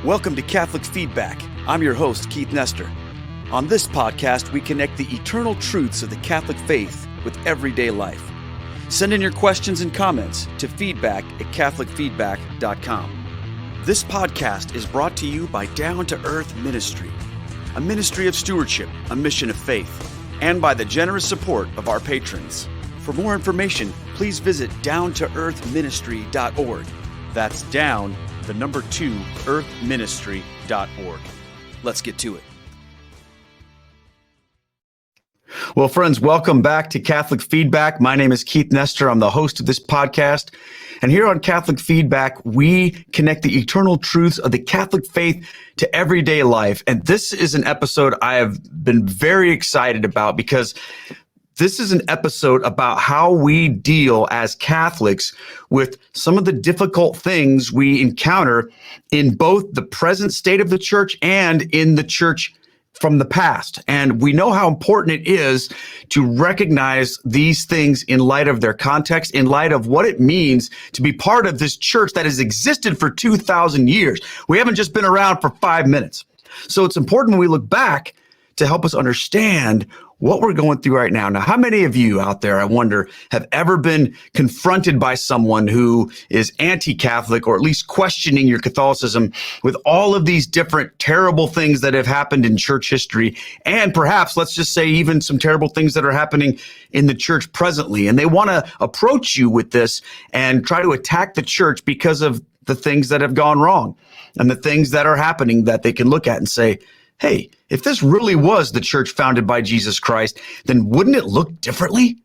Welcome to Catholic Feedback. I'm your host, Keith Nestor. On this podcast, we connect the eternal truths of the Catholic faith with everyday life. Send in your questions and comments to feedback@catholicfeedback.com. This podcast is brought to you by Down to Earth Ministry, a ministry of stewardship, a mission of faith, and by the generous support of our patrons. For more information, please visit downtoearthministry.org. That's down, the number 2, earthministry.org. Let's get to it. Well, friends, welcome back to Catholic Feedback. My name is Keith Nestor. I'm the host of this podcast. And here on Catholic Feedback, we connect the eternal truths of the Catholic faith to everyday life. And this is an episode I have been very excited about because this is an episode about how we deal as Catholics with some of the difficult things we encounter in both the present state of the church and in the church from the past. And we know how important it is to recognize these things in light of their context, in light of what it means to be part of this church that has existed for 2,000 years. We haven't just been around for 5 minutes. So it's important when we look back to help us understand what we're going through right now. Now, how many of you out there, I wonder, have ever been confronted by someone who is anti-Catholic or at least questioning your Catholicism with all of these different terrible things that have happened in church history, and perhaps, let's just say, even some terrible things that are happening in the church presently, and they want to approach you with this and try to attack the church because of the things that have gone wrong and the things that are happening that they can look at and say, hey, if this really was the church founded by Jesus Christ, then wouldn't it look differently?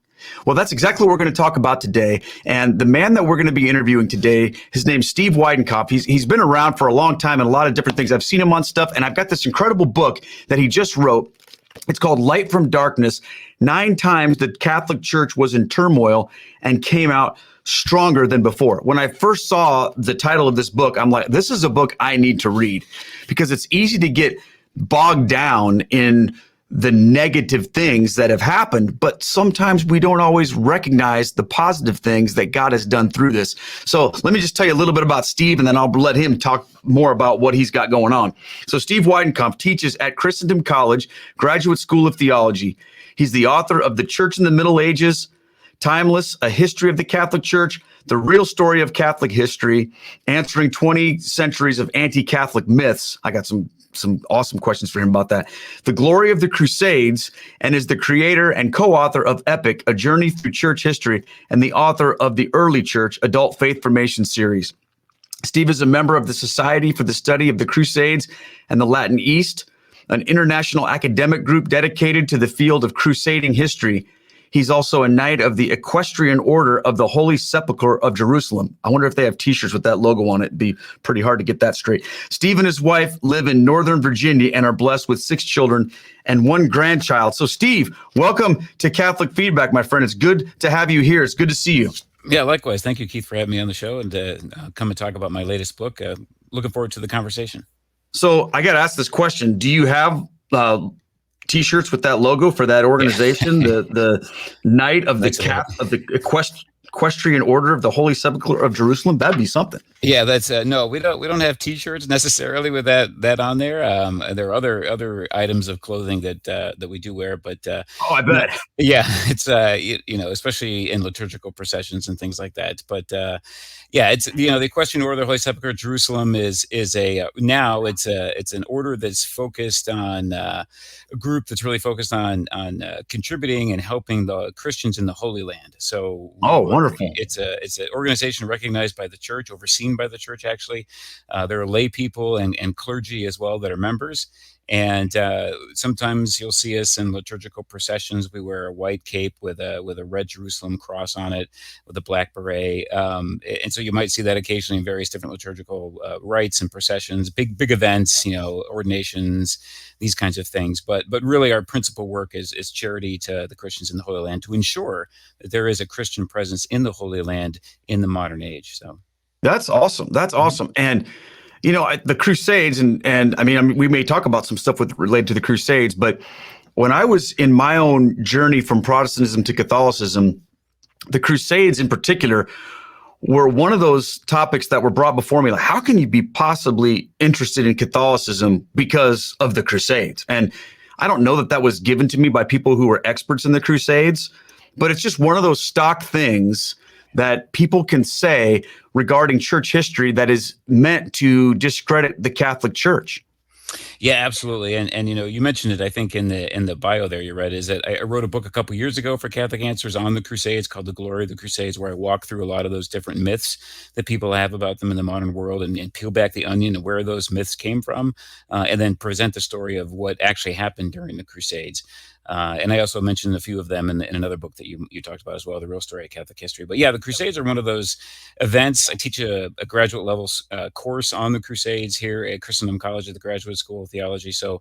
Well, that's exactly what we're going to talk about today. And the man that we're going to be interviewing today, his name's Steve Weidenkopf. He's been around for a long time and a lot of different things. I've seen him on stuff, and I've got this incredible book that he just wrote. It's called Light from Darkness, 9 Times the Catholic Church Was in Turmoil and Came Out Stronger Than Before. When I first saw the title of this book, I'm like, this is a book I need to read because it's easy to get bogged down in the negative things that have happened, but sometimes we don't always recognize the positive things that God has done through this. So let me just tell you a little bit about Steve, and then I'll let him talk more about what he's got going on. So Steve Weidenkopf teaches at Christendom College, Graduate School of Theology. He's the author of The Church in the Middle Ages, Timeless, A History of the Catholic Church, The Real Story of Catholic History, Answering 20 Centuries of Anti-Catholic Myths. I got some awesome questions for him about that. The Glory of the Crusades, and is the creator and co-author of Epic, A Journey Through Church History, and the author of the Early Church Adult Faith Formation series. Steve is a member of the Society for the Study of the Crusades and the Latin East, an international academic group dedicated to the field of crusading history. He's also a Knight of the Equestrian Order of the Holy Sepulchre of Jerusalem. I wonder if they have t-shirts with that logo on it. It'd be pretty hard to get that straight. Steve and his wife live in Northern Virginia and are blessed with 6 children and 1 grandchild. So Steve, welcome to Catholic Feedback, my friend. It's good to have you here. It's good to see you. Yeah, likewise. Thank you, Keith, for having me on the show and come and talk about my latest book. Looking forward to the conversation. So I got to ask this question. Do you have t-shirts with that logo for that organization, the Knight of the Equestrian Order of the Holy Sepulchre of Jerusalem? That'd be something. Yeah, that's no, we don't have t-shirts necessarily with that on there. There are other items of clothing that we do wear, but I bet. Yeah, it's especially in liturgical processions and things like that. But yeah, it's the Equestrian Order of the Holy Sepulchre of Jerusalem is now it's an order that's focused on a group that's really focused on contributing and helping the Christians in the Holy Land. So wonderful! It's an organization recognized by the church, overseen by the church. Actually, there are lay people and clergy as well that are members. And sometimes you'll see us in liturgical processions. We wear a white cape with a red Jerusalem cross on it, with a black beret, and so you might see that occasionally in various different liturgical rites and processions, big events, ordinations, these kinds of things. But really, our principal work is charity to the Christians in the Holy Land, to ensure that there is a Christian presence in the Holy Land in the modern age. So that's awesome. That's awesome. And the Crusades, and I mean, we may talk about some stuff related to the Crusades, but when I was in my own journey from Protestantism to Catholicism, the Crusades in particular were one of those topics that were brought before me. Like, how can you be possibly interested in Catholicism because of the Crusades? And I don't know that that was given to me by people who were experts in the Crusades, but it's just one of those stock things that people can say regarding church history that is meant to discredit the Catholic Church. Yeah, absolutely. And you mentioned it, I think in the bio there you read, is that I wrote a book a couple years ago for Catholic Answers on the Crusades called The Glory of the Crusades, where I walk through a lot of those different myths that people have about them in the modern world, and peel back the onion of where those myths came from, and then present the story of what actually happened during the Crusades. And I also mentioned a few of them in another book that you talked about as well, The Real Story of Catholic History. But yeah, the Crusades are one of those events. I teach a graduate level course on the Crusades here at Christendom College at the Graduate School of Theology. So,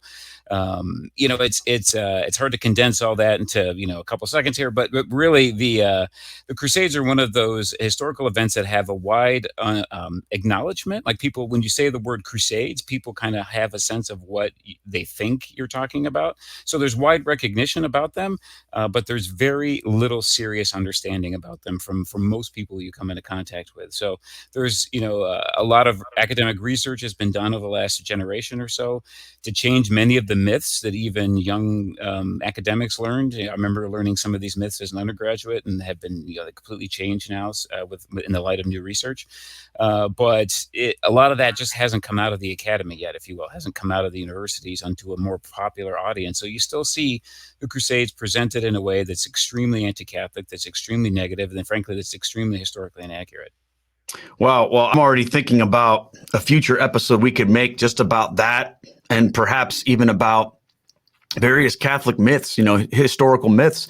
it's hard to condense all that into a couple seconds here. But really, the Crusades are one of those historical events that have a wide acknowledgement. Like, people, when you say the word Crusades, people kind of have a sense of what they think you're talking about. So there's wide recognition about them, but there's very little serious understanding about them from most people you come into contact with. So there's a lot of academic research has been done over the last generation or so to change many of the myths that even young academics learned. I remember learning some of these myths as an undergraduate, and have been completely changed now in the light of new research. But a lot of that just hasn't come out of the academy yet, if you will, hasn't come out of the universities onto a more popular audience. So you still see the Crusades presented in a way that's extremely anti-Catholic, that's extremely negative, and then frankly, that's extremely historically inaccurate. Wow. Well, I'm already thinking about a future episode we could make just about that, and perhaps even about various Catholic myths, historical myths,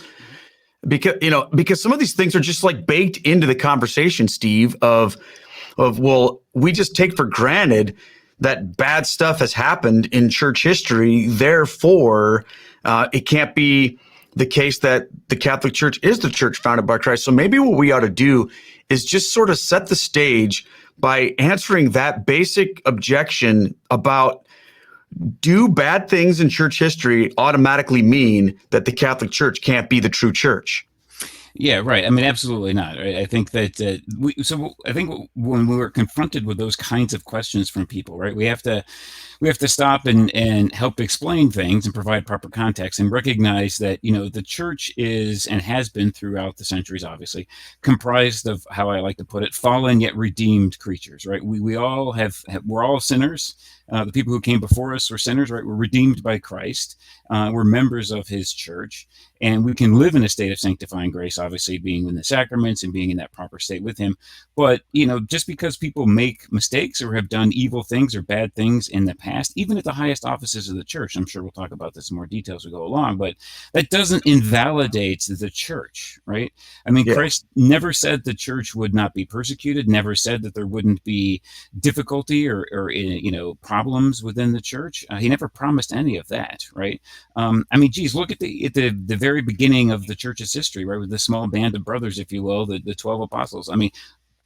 because some of these things are just like baked into the conversation, Steve, well, we just take for granted that bad stuff has happened in church history. Therefore, it can't be the case that the Catholic Church is the church founded by Christ. So maybe what we ought to do is just sort of set the stage by answering that basic objection about, do bad things in church history automatically mean that the Catholic Church can't be the true church? Yeah, right. I mean, absolutely not. Right? I think that I think when we were confronted with those kinds of questions from people, right, we have to stop and help explain things and provide proper context, and recognize that the church is, and has been throughout the centuries, obviously, comprised of, how I like to put it, fallen yet redeemed creatures. Right? We all we're all sinners. The people who came before us were sinners. Right? We're redeemed by Christ. We're members of His church, and we can live in a state of sanctifying grace, obviously being in the sacraments and being in that proper state with Him. But just because people make mistakes or have done evil things or bad things in the past, even at the highest offices of the church, I'm sure we'll talk about this in more detail as we go along, but that doesn't invalidate the church, right? I mean, yeah. Christ never said the church would not be persecuted, never said that there wouldn't be difficulty or problems within the church. He never promised any of that, right? I mean, geez, look at the very beginning of the church's history, right, with the small band of brothers, if you will, the 12 apostles. I mean,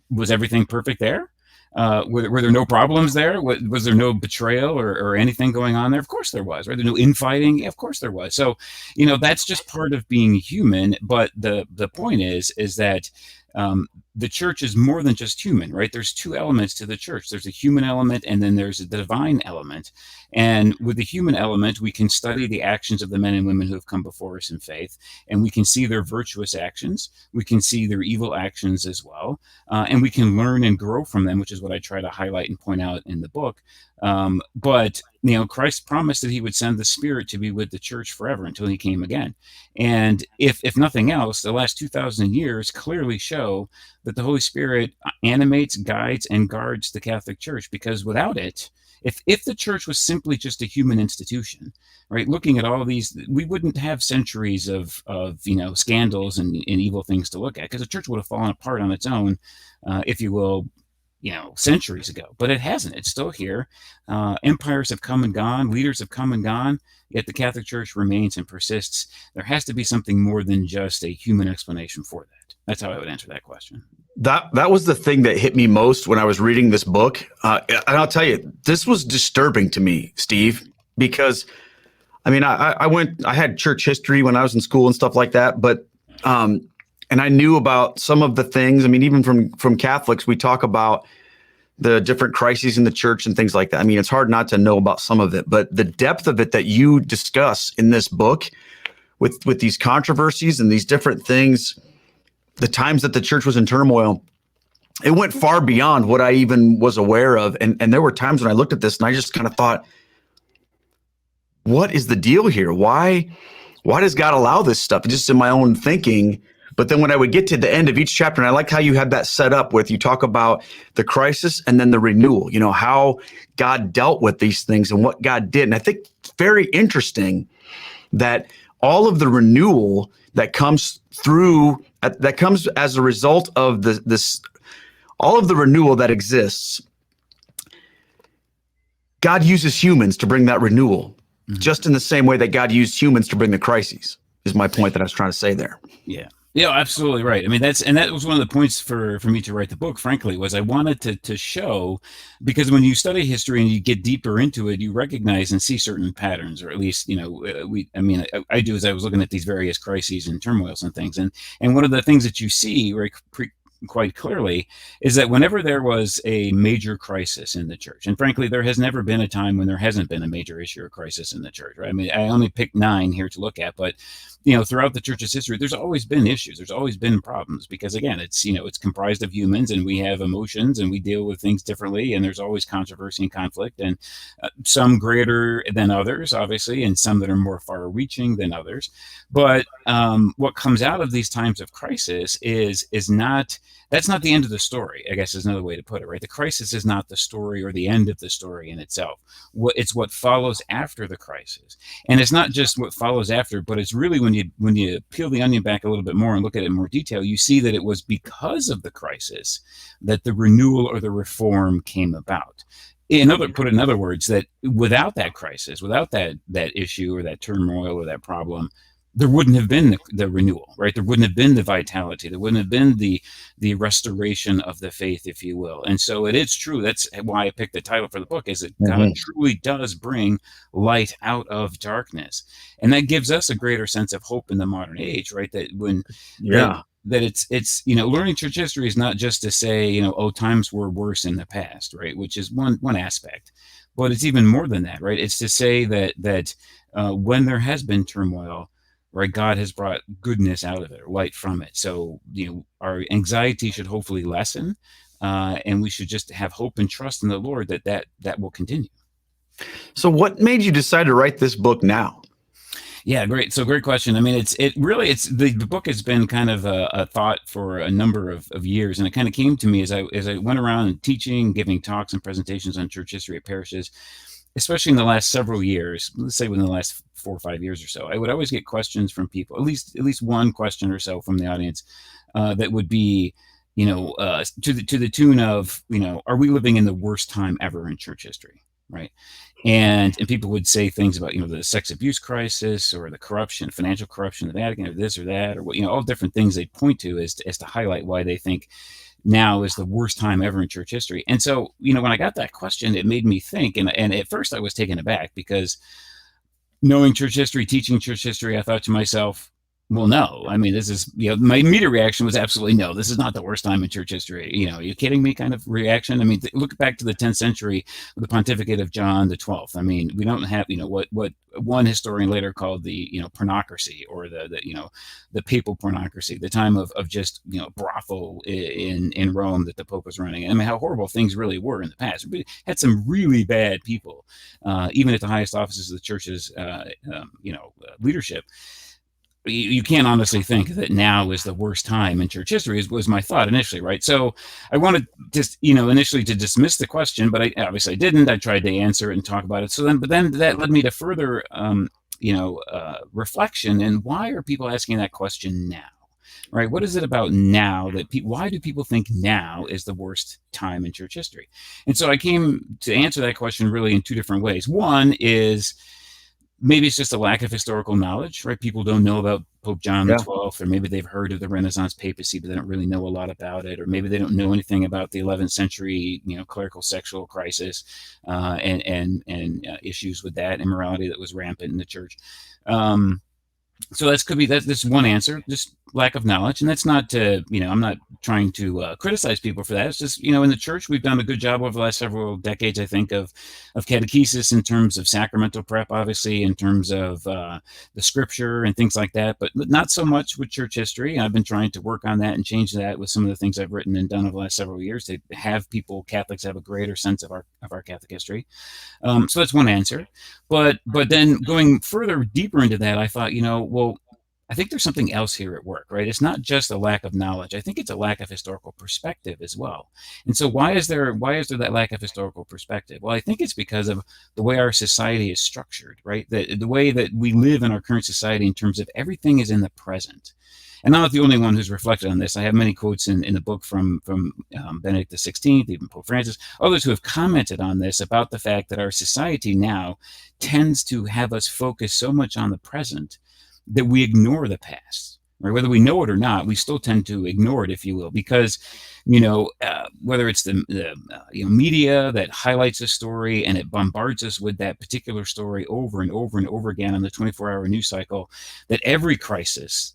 was everything perfect there? Were there no problems there? Was there no betrayal or anything going on there? Of course there was, right? There no infighting? Yeah, of course there was. So, that's just part of being human. But the point is that the church is more than just human, right? There's two elements to the church. There's a human element, and then there's a divine element. And with the human element, we can study the actions of the men and women who have come before us in faith, and we can see their virtuous actions. We can see their evil actions as well, and we can learn and grow from them, which is what I try to highlight and point out in the book. But Christ promised that He would send the Spirit to be with the church forever until He came again. And if nothing else, the last 2,000 years clearly show that the Holy Spirit animates, guides, and guards the Catholic Church, because without it, if the church was simply just a human institution, right, looking at all these, we wouldn't have centuries of scandals and evil things to look at, because the church would have fallen apart on its own, if you will, centuries ago. But it hasn't. It's still here. Empires have come and gone. Leaders have come and gone. Yet the Catholic Church remains and persists. There has to be something more than just a human explanation for that. That's how I would answer that question. That was the thing that hit me most when I was reading this book. And I'll tell you, this was disturbing to me, Steve, because I mean, I had church history when I was in school and stuff like that. But and I knew about some of the things. I mean, even from Catholics, we talk about the different crises in the church and things like that. I mean, it's hard not to know about some of it, but the depth of it that you discuss in this book with these controversies and these different things, the times that the church was in turmoil, it went far beyond what I even was aware of. And there were times when I looked at this and I just kind of thought, what is the deal here? Why does God allow this stuff? Just in my own thinking. But then when I would get to the end of each chapter, and I like how you had that set up with, you talk about the crisis and then the renewal, how God dealt with these things and what God did. And I think it's very interesting that all of the renewal that comes through, that comes as a result of this, all of the renewal that exists, God uses humans to bring that renewal, just in the same way that God used humans to bring the crises, is my point that I was trying to say there. Yeah. Yeah, absolutely right. I mean, that was one of the points for me to write the book, frankly, was I wanted to show, because when you study history and you get deeper into it, you recognize and see certain patterns, or at least, I do, as I was looking at these various crises and turmoils and things. And one of the things that you see quite clearly is that whenever there was a major crisis in the church, and frankly, there has never been a time when there hasn't been a major issue or crisis in the church, right? I mean, I only picked 9 here to look at, but throughout the church's history, there's always been issues. There's always been problems because, again, it's comprised of humans and we have emotions and we deal with things differently. And there's always controversy and conflict, and some greater than others, obviously, and some that are more far reaching than others. But what comes out of these times of crisis that's not the end of the story, I guess is another way to put it, right? The crisis is not the story or the end of the story in itself. It's what follows after the crisis. And it's not just what follows after, but it's really when you peel the onion back a little bit more and look at it in more detail, you see that it was because of the crisis that the renewal or the reform came about. In other words, that without that crisis, without that issue or that turmoil or that problem, there wouldn't have been the renewal, right? There wouldn't have been the vitality. There wouldn't have been the restoration of the faith, if you will. And so it is true. That's why I picked the title for the book, is that God truly does bring light out of darkness. And that gives us a greater sense of hope in the modern age, right? That when, that it's learning church history is not just to say, times were worse in the past, right? Which is one aspect, but it's even more than that, right? It's to say that when there has been turmoil, right, God has brought goodness out of it, light from it. So, our anxiety should hopefully lessen, and we should just have hope and trust in the Lord that will continue. So what made you decide to write this book now? Yeah, great. So great question. I mean, the book has been kind of a thought for a number of years, and it kind of came to me as I went around teaching, giving talks and presentations on church history at parishes, especially in the last several years, let's say within the last 4 or 5 years or so. I would always get questions from people, at least one question or so from the audience, that would be, to the tune of, are we living in the worst time ever in church history, right? And people would say things about, the sex abuse crisis or the corruption, financial corruption of the Vatican, or this or that, or what, all different things they point to as to highlight why they think now is the worst time ever in church history. And so, when I got that question, it made me think. And at first I was taken aback because, knowing church history, teaching church history, I thought to myself, well, no. I mean, this is, my immediate reaction was absolutely no. This is not the worst time in church history. Are you kidding me kind of reaction? I mean, look back to the 10th century, the pontificate of John the 12th. I mean, we don't have, what one historian later called the, pornocracy, or the papal pornocracy, the time of just, brothel in Rome that the Pope was running. I mean, how horrible things really were in the past. We had some really bad people, even at the highest offices of the church's, leadership. You can't honestly think that now is the worst time in church history, was my thought initially, right? So I wanted just, initially to dismiss the question, but I obviously didn't. I tried to answer it and talk about it. But then that led me to further, reflection. And why are people asking that question now? Right? What is it about now that why do people think now is the worst time in church history? And so I came to answer that question really in 2 different ways. One is, maybe it's just a lack of historical knowledge, right? People don't know about Pope John the 12th, or maybe they've heard of the Renaissance papacy, but they don't really know a lot about it. Or maybe they don't know anything about the 11th century, clerical sexual crisis, and issues with that, immorality that was rampant in the church. So that's one answer. Just lack of knowledge, and that's not to, I'm not trying to criticize people for that. It's just, in the church, we've done a good job over the last several decades, I think, of catechesis in terms of sacramental prep, obviously, in terms of the scripture and things like that, but not so much with church history. I've been trying to work on that and change that with some of the things I've written and done over the last several years to have Catholics have a greater sense of our Catholic history. So that's one answer. But then going further deeper into that, I thought, well, I think there's something else here at work, right? It's not just a lack of knowledge. I think it's a lack of historical perspective as well. And so why is there that lack of historical perspective? Well, I think it's because of the way our society is structured, right? The way that we live in our current society in terms of everything is in the present. And I'm not the only one who's reflected on this. I have many quotes in the book from Benedict XVI, even Pope Francis, others who have commented on this about the fact that our society now tends to have us focus so much on the present that we ignore the past, right? Whether we know it or not, we still tend to ignore it, if you will, because, whether it's the media that highlights a story and it bombards us with that particular story over and over and over again on the 24-hour news cycle, that every crisis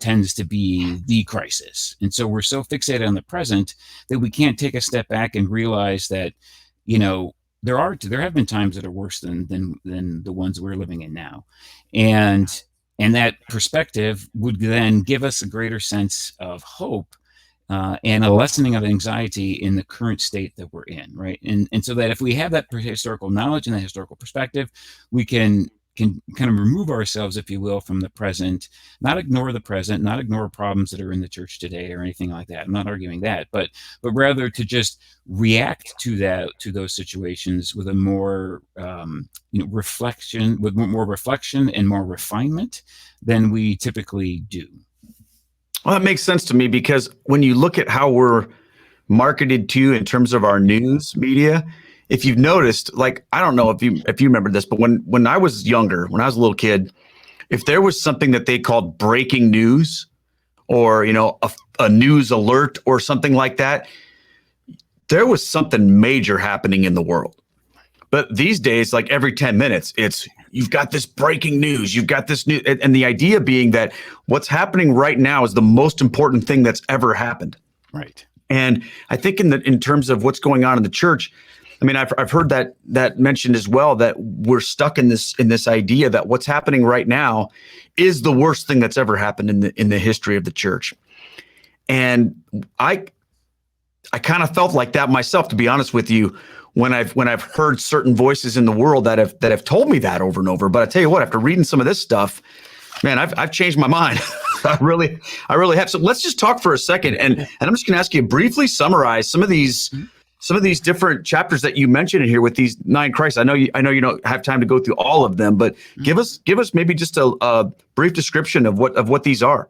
tends to be the crisis. And so we're so fixated on the present that we can't take a step back and realize that, there have been times that are worse than the ones we're living in now. And that perspective would then give us a greater sense of hope and a lessening of anxiety in the current state that we're in, right? And so that if we have that historical knowledge and that historical perspective, we can kind of remove ourselves, if you will, from the present, not ignore the present, not ignore problems that are in the church today or anything like that. I'm not arguing that, but rather to just react to those situations with a more reflection, with more reflection and more refinement than we typically do. Well, that makes sense to me, because when you look at how we're marketed to in terms of our news media, if you've noticed, like, I don't know if you remember this, but when I was younger, when I was a little kid, if there was something that they called breaking news, or a news alert or something like that, there was something major happening in the world. But these days, like every 10 minutes, you've got this breaking news, you've got this news, and the idea being that what's happening right now is the most important thing that's ever happened. Right. And I think in terms of what's going on in the church, I mean, I've heard that mentioned as well, that we're stuck in this idea that what's happening right now is the worst thing that's ever happened in the history of the church. And I kind of felt like that myself, to be honest with you, when I've heard certain voices in the world that have told me that over and over. But I tell you what, after reading some of this stuff, man, I've changed my mind. I really have. So let's just talk for a second, and I'm just going to ask you to briefly summarize some of these different chapters that you mentioned in here with these 9 crises. I know you don't have time to go through all of them, but give us maybe just a brief description of what these are.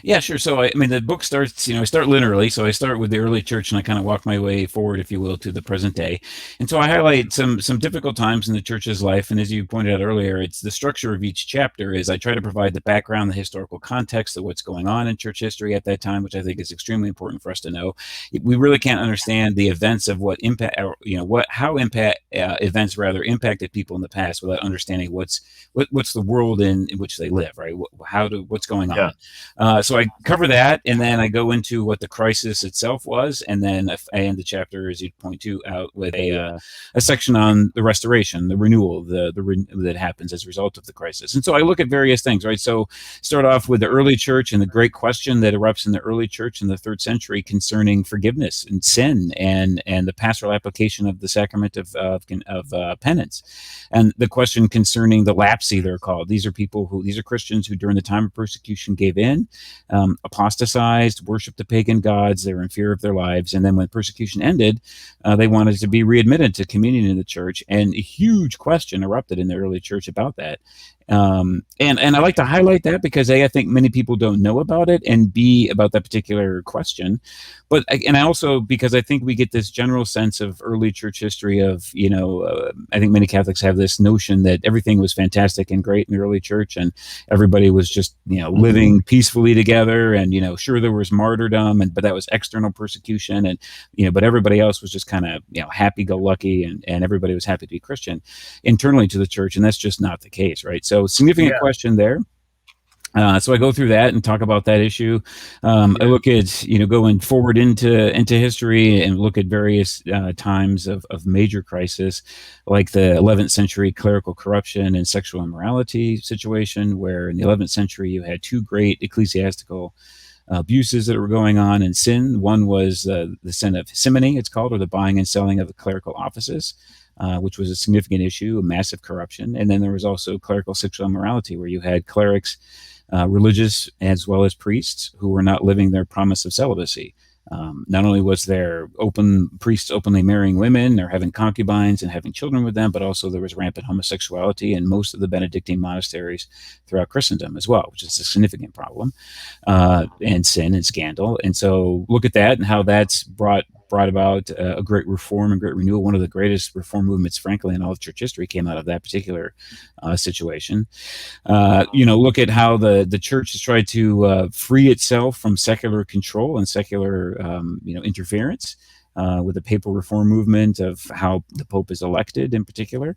Yeah, sure. So, I mean, the book starts, I start linearly. So I start with the early church and I kind of walk my way forward, if you will, to the present day. And so I highlight some difficult times in the church's life. And as you pointed out earlier, it's the structure of each chapter is I try to provide the background, the historical context of what's going on in church history at that time, which I think is extremely important for us to know. We really can't understand the events of what impact, how events rather impacted people in the past without understanding what's the world in which they live, right? What's going on. Yeah. So I cover that, and then I go into what the crisis itself was, and then I end the chapter, as you point to, out with a section on the restoration, the renewal, that happens as a result of the crisis. And so I look at various things, right? So start off with the early church and the great question that erupts in the early church in the 3rd century concerning forgiveness and sin, and the pastoral application of the sacrament of penance, and the question concerning the lapsi, they're called. These are Christians who during the time of persecution gave in, apostatized, worshipped the pagan gods. They were in fear of their lives. And then when persecution ended, they wanted to be readmitted to communion in the church. And a huge question erupted in the early church about that. And I like to highlight that because A, I think many people don't know about it, and B, about that particular question. But I also, because I think we get this general sense of early church history of, I think many Catholics have this notion that everything was fantastic and great in the early church, and everybody was just, living peacefully together, and, sure, there was martyrdom, but that was external persecution, and, but everybody else was just kind of, happy-go-lucky, and everybody was happy to be Christian internally to the church, and that's just not the case, right? So significant question there. So I go through that and talk about that issue. I look at, going forward into history and look at various times of major crisis, like the 11th century clerical corruption and sexual immorality situation, where in the 11th century you had two great ecclesiastical abuses that were going on in sin. One was the sin of simony, it's called, or the buying and selling of the clerical offices. Which was a significant issue, a massive corruption. And then there was also clerical sexual immorality, where you had clerics, religious as well as priests, who were not living their promise of celibacy. Not only was there priests openly marrying women or having concubines and having children with them, but also there was rampant homosexuality in most of the Benedictine monasteries throughout Christendom as well, which is a significant problem, and sin and scandal. And so look at that and how that's brought about a great reform and great renewal. One of the greatest reform movements, frankly, in all of church history came out of that particular situation. Look at how the church has tried to free itself from secular control and secular, interference with the papal reform movement, of how the Pope is elected in particular.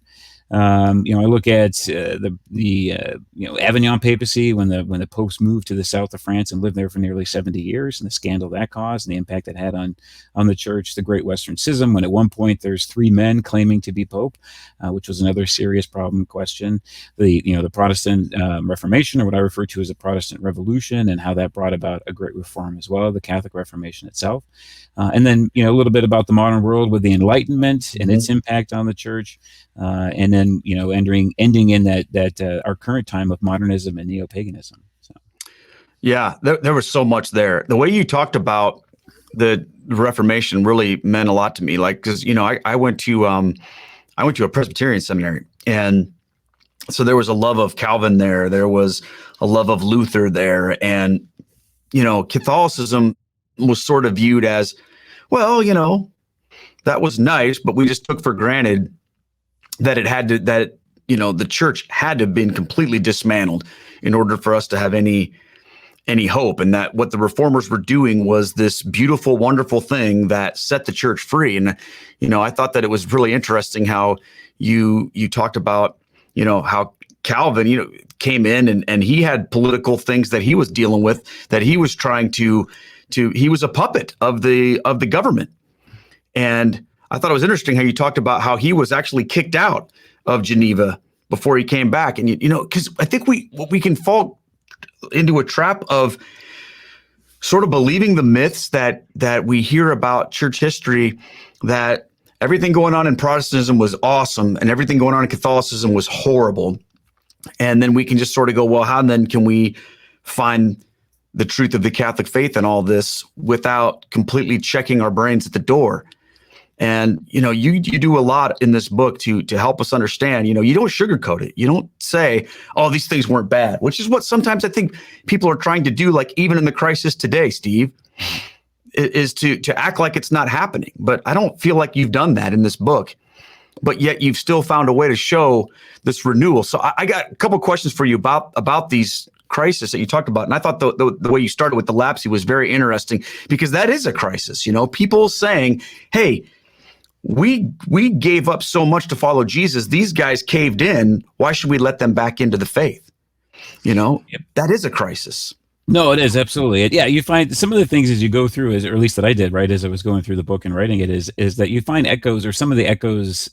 I look at the Avignon papacy, when the popes moved to the south of France and lived there for nearly 70 years, and the scandal that caused and the impact it had on the church. The Great Western Schism, when at one point there's three men claiming to be pope, which was another serious problem question. The Protestant Reformation, or what I refer to as the Protestant Revolution, and how that brought about a great reform as well. The Catholic Reformation itself, and then a little bit about the modern world with the Enlightenment and its impact on the church. And then ending in that our current time of modernism and neo-paganism. So. Yeah, there was so much there. The way you talked about the Reformation really meant a lot to me. Like, because I went to a Presbyterian seminary, and so there was a love of Calvin there. There was a love of Luther there, and Catholicism was sort of viewed as, well, that was nice, but we just took for granted that the church had to have been completely dismantled in order for us to have any hope, and that what the reformers were doing was this beautiful, wonderful thing that set the church free. And I thought that it was really interesting how you talked about how Calvin came in and he had political things that he was dealing with, that he was trying to he was a puppet of the government. And I thought it was interesting how you talked about how he was actually kicked out of Geneva before he came back. And, because I think we can fall into a trap of sort of believing the myths that we hear about church history, that everything going on in Protestantism was awesome and everything going on in Catholicism was horrible. And then we can just sort of go, well, how then can we find the truth of the Catholic faith and all this without completely checking our brains at the door? And, you do a lot in this book to help us understand, you don't sugarcoat it. You don't say, oh, these things weren't bad, which is what sometimes I think people are trying to do, like even in the crisis today, Steve, is to act like it's not happening. But I don't feel like you've done that in this book, but yet you've still found a way to show this renewal. So I got a couple questions for you about these crisis that you talked about. And I thought the way you started with the lapsy was very interesting, because that is a crisis. People saying, hey, we gave up so much to follow Jesus. These guys caved in. Why should we let them back into the faith? Yep. That is a crisis. No, it is, absolutely. Yeah, you find some of the things as you go through, or at least that I did, right, as I was going through the book and writing it, is that you find echoes, or some of the echoes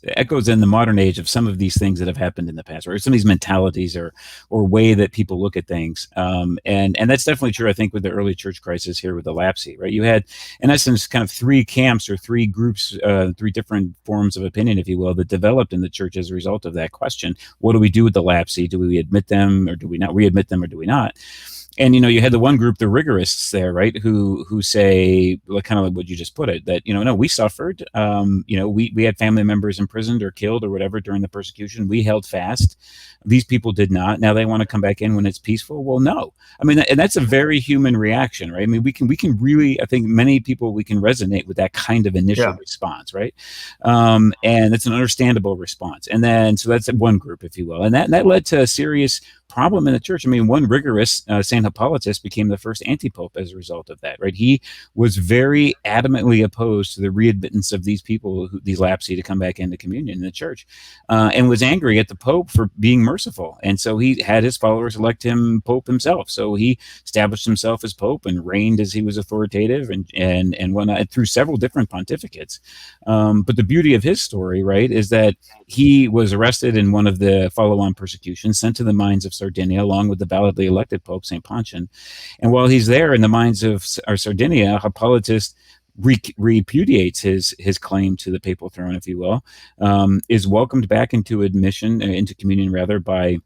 in the modern age of some of these things that have happened in the past, or some of these mentalities or way that people look at things. And that's definitely true, I think, with the early church crisis here with the lapsy, right? You had, in essence, kind of three camps or three groups, three different forms of opinion, if you will, that developed in the church as a result of that question. What do we do with the lapsy? Do we admit them, or do we not readmit them, or do we not? And, you had the one group, the rigorists there, right, who say, kind of like what you just put it, that, no, we suffered. We had family members imprisoned or killed or whatever during the persecution. We held fast. These people did not. Now they want to come back in when it's peaceful. Well, no. I mean, and that's a very human reaction, right? I mean, we can really, I think many people, we can resonate with that kind of initial response, right? And it's an understandable response. And then, so that's one group, if you will. And that led to a serious problem in the church. I mean, one rigorist, St. Saint Hippolytus became the first anti-pope as a result of that, right? He was very adamantly opposed to the readmittance of these people, these lapsi, to come back into communion in the church, and was angry at the Pope for being merciful. And so he had his followers elect him Pope himself. So he established himself as Pope and reigned as he was authoritative and whatnot through several different pontificates. But the beauty of his story, right, is that he was arrested in one of the follow-on persecutions, sent to the mines of Sardinia, along with the validly elected Pope, St. Pontian. And while he's there in the mines of Sardinia, Hippolytus repudiates his claim to the papal throne, if you will, is welcomed back into communion rather, by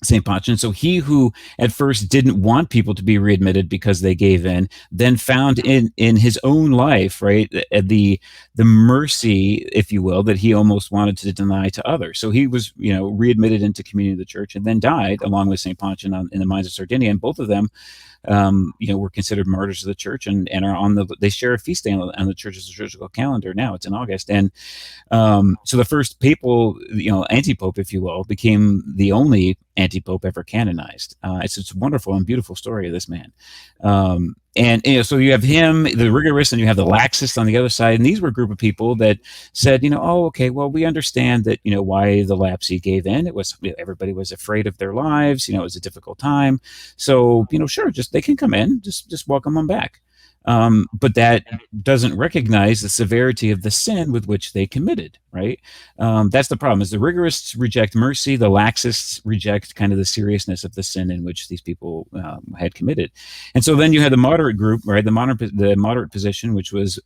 St. Pontian. So he who at first didn't want people to be readmitted because they gave in, then found in his own life, right, the mercy, if you will, that he almost wanted to deny to others. So he was, readmitted into communion of the church and then died along with St. Pontian in the mines of Sardinia. And both of them, were considered martyrs of the church and are they share a feast day on the church's liturgical calendar now. It's in August. And so the first papal, anti-pope, if you will, became the only anti-pope ever canonized. It's a wonderful and beautiful story of this man. So you have him, the rigorous, and you have the laxist on the other side. And these were a group of people that said, okay, well, we understand that, why the lapsi gave in. It was, everybody was afraid of their lives. It was a difficult time. So, sure, they can come in, just welcome them back. But that doesn't recognize the severity of the sin with which they committed, right? That's the problem, is the rigorists reject mercy, the laxists reject kind of the seriousness of the sin in which these people had committed. And so then you had the moderate group, right? The moderate position, which was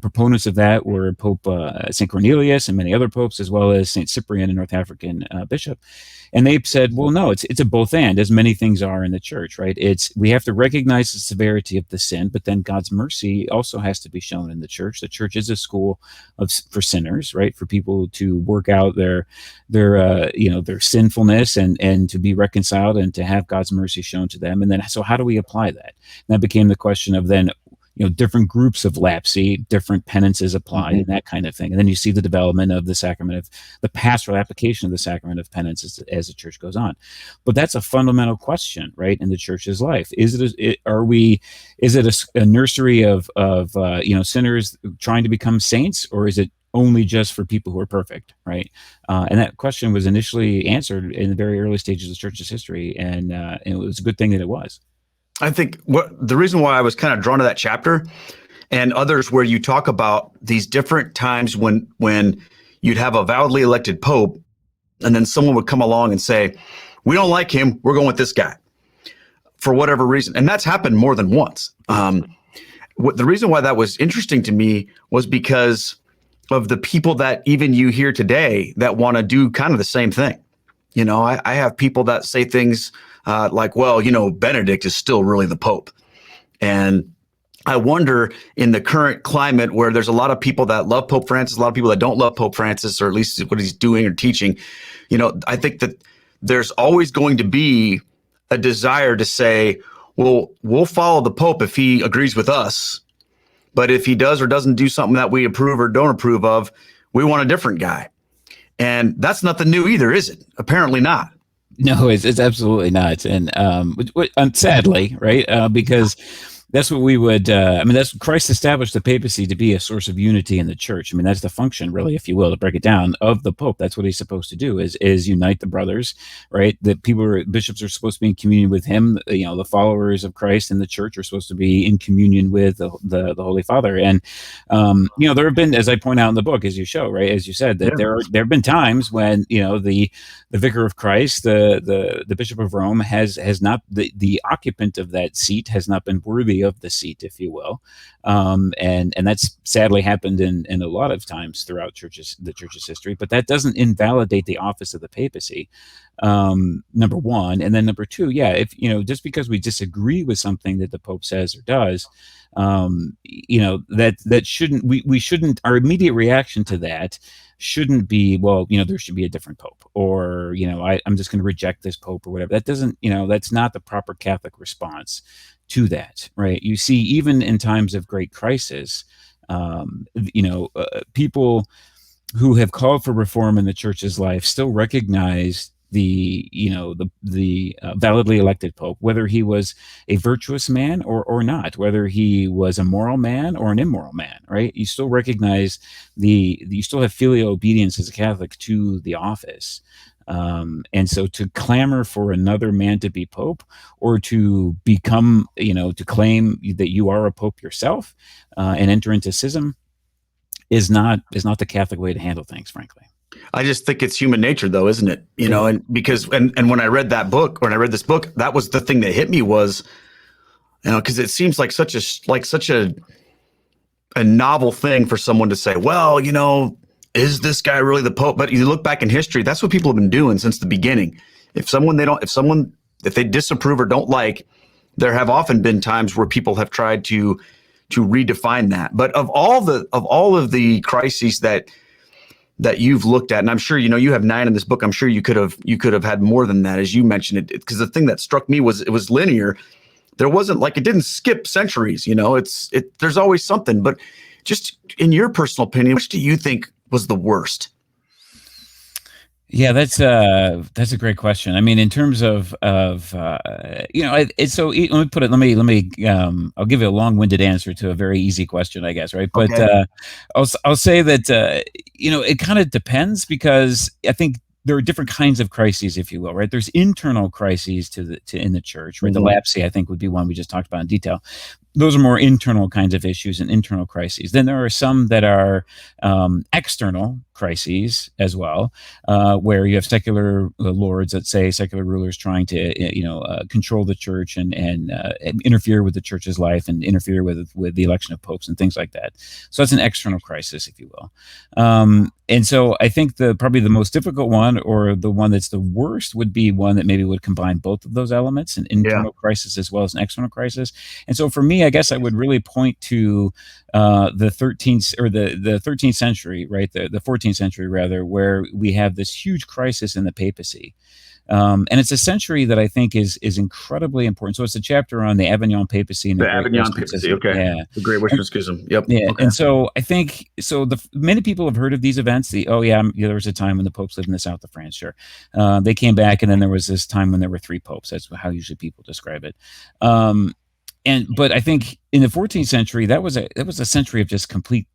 proponents of that were Pope St. Cornelius and many other popes, as well as St. Cyprian, a North African bishop. And they said, well, no, it's a both and, as many things are in the church, right? We have to recognize the severity of the sin, but then God's mercy also has to be shown in the church. The church is a school for sinners, right? For people to work out their sinfulness and to be reconciled and to have God's mercy shown to them. And then, so how do we apply that? And that became the question of then, different groups of lapsi, different penances applied, and that kind of thing. And then you see the development of the sacrament of the pastoral application of the sacrament of penance as the church goes on. But that's a fundamental question, right, in the church's life. Is it a nursery of sinners trying to become saints, or is it only just for people who are perfect, right? And that question was initially answered in the very early stages of the church's history, and it was a good thing that it was. I think the reason why I was kind of drawn to that chapter and others where you talk about these different times when you'd have a validly elected pope and then someone would come along and say, we don't like him, we're going with this guy for whatever reason. And that's happened more than once. The reason why that was interesting to me was because of the people that even you hear today that want to do kind of the same thing. I have people that say things like, well, Benedict is still really the Pope. And I wonder, in the current climate where there's a lot of people that love Pope Francis, a lot of people that don't love Pope Francis, or at least what he's doing or teaching, I think that there's always going to be a desire to say, well, we'll follow the Pope if he agrees with us. But if he does or doesn't do something that we approve or don't approve of, we want a different guy. And that's nothing new either, is it? Apparently not. No, it's absolutely not. And sadly, right, because that's what we would, that's Christ established the papacy to be a source of unity in the church. That's the function, really, if you will, to break it down, of the Pope. That's what he's supposed to do, is unite the brothers, right? That bishops are supposed to be in communion with him. The followers of Christ in the church are supposed to be in communion with the Holy Father. And, there have been, as I point out in the book, as you show, right, as you said, that there have been times when, the vicar of Christ, the Bishop of Rome has not, the occupant of that seat has not been worthy of the seat, if you will, and that's sadly happened in a lot of times throughout the church's history. But that doesn't invalidate the office of the papacy, number one. And then number two, if just because we disagree with something that the Pope says or does, that shouldn't, we shouldn't, our immediate reaction to that shouldn't be, well, there should be a different Pope, or, I'm just going to reject this Pope or whatever. That doesn't, that's not the proper Catholic response to that, right? You see, even in times of great crisis, people who have called for reform in the church's life still recognize the validly elected pope, whether he was a virtuous man or not, whether he was a moral man or an immoral man, right? You still recognize you still have filial obedience as a Catholic to the office. And so to clamor for another man to be pope, or to become, to claim that you are a pope yourself, and enter into schism, is not the Catholic way to handle things, frankly. I just think it's human nature, though, isn't it? And because and when I read that book, when I read this book, that was the thing that hit me was, because it seems like such a novel thing for someone to say, well, is this guy really the Pope? But you look back in history, that's what people have been doing since the beginning. If they disapprove or don't like, there have often been times where people have tried to redefine that. But of all of the crises that you've looked at, and I'm sure you have 9 in this book. I'm sure you could have had more than that, as you mentioned it. Because the thing that struck me was it was linear. There wasn't it didn't skip centuries. There's always something. But just in your personal opinion, which do you think was the worst? Yeah, that's a great question. I mean, in terms of let me put it. Let me. I'll give you a long-winded answer to a very easy question, I guess, right? But Okay. I'll say that it kind of depends, because I think there are different kinds of crises, if you will, right? There's internal crises in the church, right? Mm-hmm. The lapsy, I think, would be one we just talked about in detail. Those are more internal kinds of issues and internal crises. Then there are some that are external crises as well, where you have secular lords, let's say, secular rulers trying to control the church and interfere with the church's life and interfere with the election of popes and things like that. So that's an external crisis, if you will. And so I think probably the most difficult one, or the one that's the worst, would be one that maybe would combine both of those elements, an internal crisis as well as an external crisis. And so for me, I guess I would really point to the 13th century, right? The 14th century rather, where we have this huge crisis in the papacy. And it's a century that I think is incredibly important. So it's a chapter on the Avignon papacy and the Avignon papacy. Okay. Yeah. The Great Western Schism. Yep. Yeah. Okay. And so I think, many people have heard of these events. There was a time when the popes lived in the south of France. Sure. They came back, and then there was this time when there were 3 popes. That's how usually people describe it. But I think in the 14th century, that was a century of just complete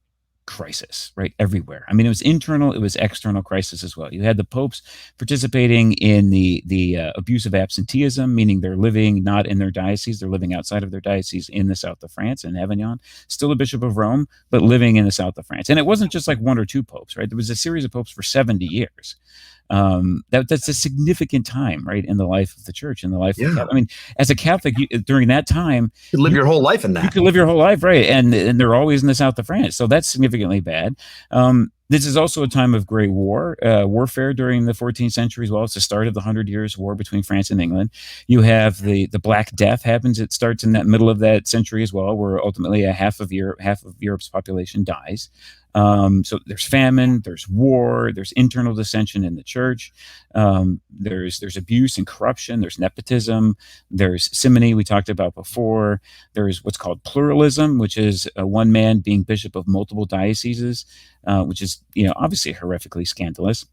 crisis, right? Everywhere. I mean, it was internal, it was external crisis as well. You had the popes participating in the abuse of absenteeism, meaning they're living not in their diocese, they're living outside of their diocese in the south of France, in Avignon, still a bishop of Rome, but living in the south of France. And it wasn't just like 1 or 2 popes, right? There was a series of popes for 70 years. That's a significant time, right, in the life of the church, in the life of Catholic. I mean, as a Catholic, during that time, you could live your whole life in that. You could live your whole life, right? And they're always in the south of France, so that's significantly bad. This is also a time of great warfare during the 14th century as well. It's the start of the 100 Years' War between France and England. You have the Black Death happens. It starts in that middle of that century as well, where ultimately half of Europe's population dies. So there's famine, there's war, there's internal dissension in the church. There's abuse and corruption. There's nepotism. There's simony we talked about before. There's what's called pluralism, which is one man being bishop of multiple dioceses, which is obviously horrifically scandalous.